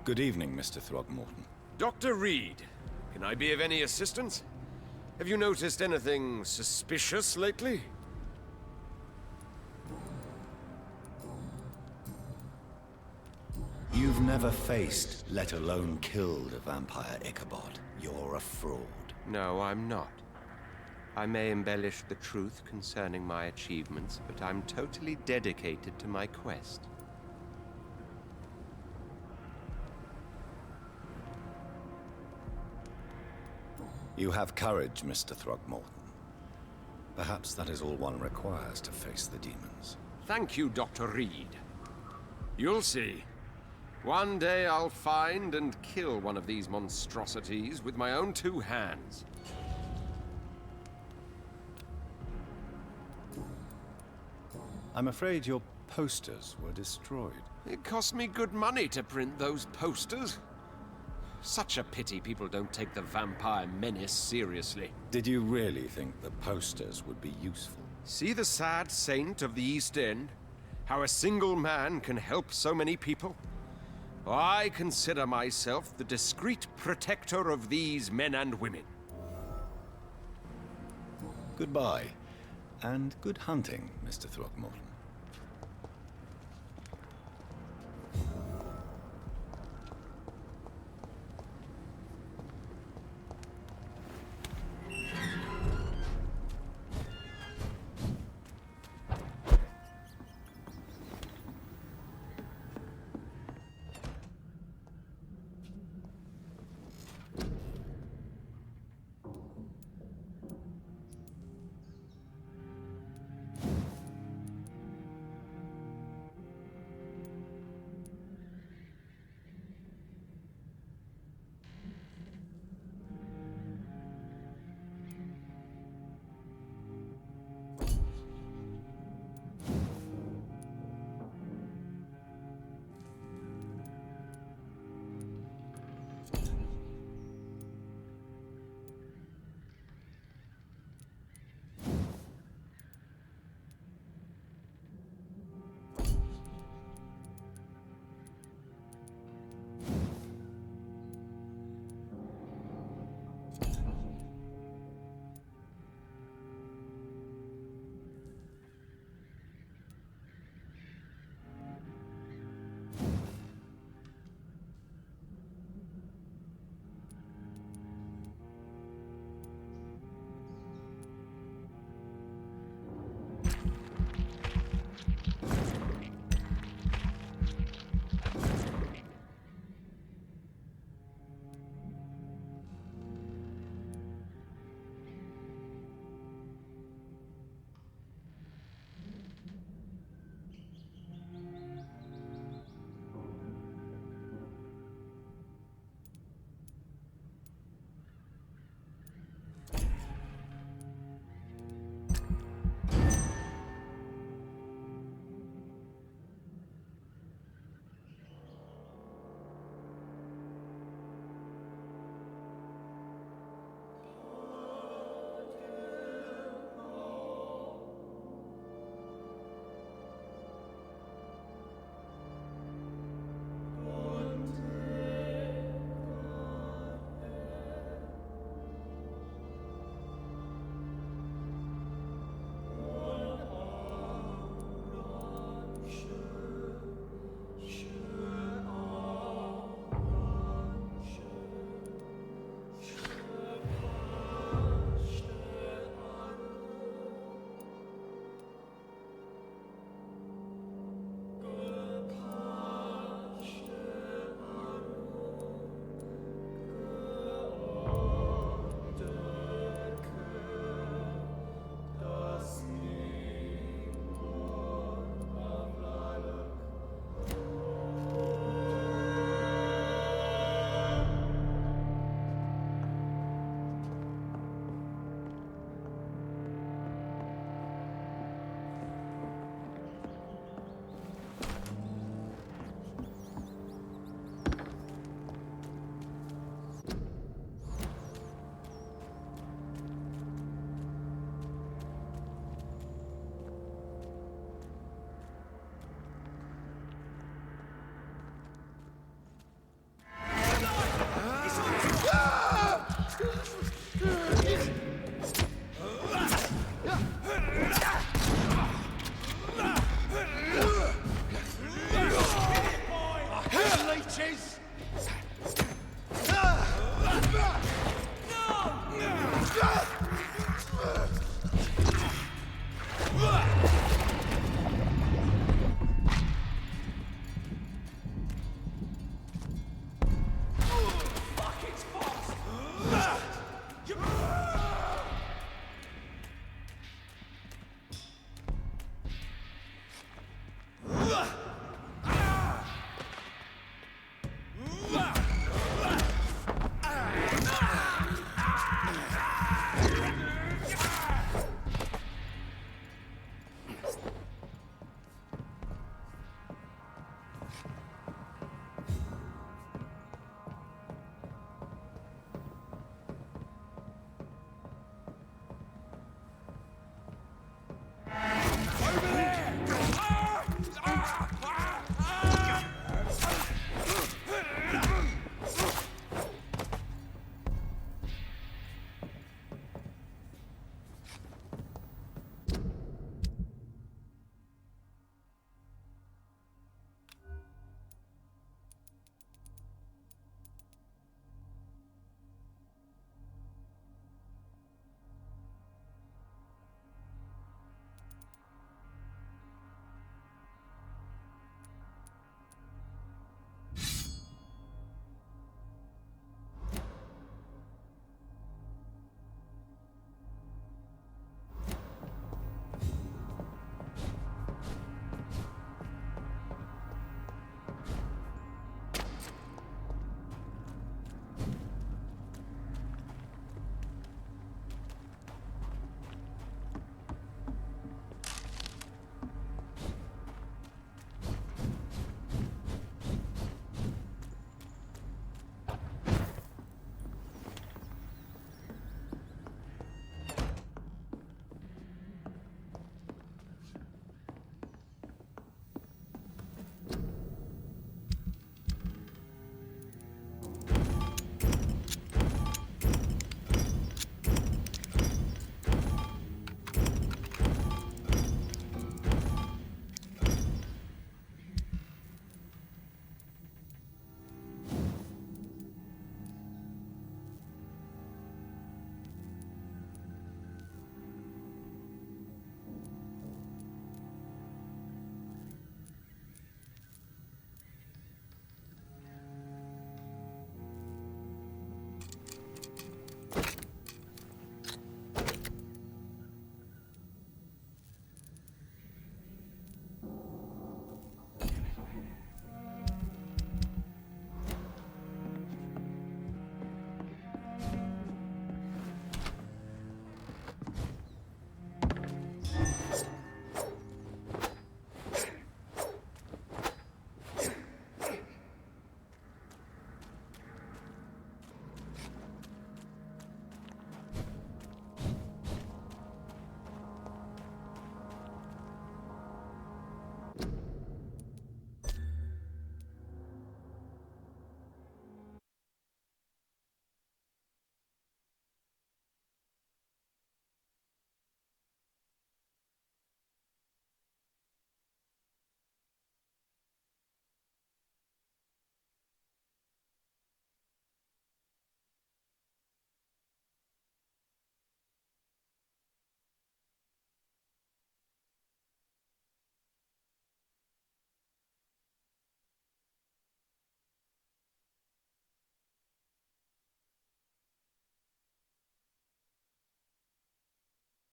Good evening, Mr. Throgmorton. Dr. Reed, can I be of any assistance? Have you noticed anything suspicious lately? You've never faced, let alone killed, a vampire, Ichabod. You're a fraud. No, I'm not. I may embellish the truth concerning my achievements, but I'm totally dedicated to my quest. You have courage, Mr. Throgmorton. Perhaps that is all one requires to face the demons. Thank you, Dr. Reed. You'll see. One day I'll find and kill one of these monstrosities with my own two hands. I'm afraid your posters were destroyed. It cost me good money to print those posters. Such a pity people don't take the vampire menace seriously. Did you really think the posters would be useful? See the sad saint of the East End? How a single man can help so many people? I consider myself the discreet protector of these men and women. Goodbye, and good hunting, Mr. Throgmorton.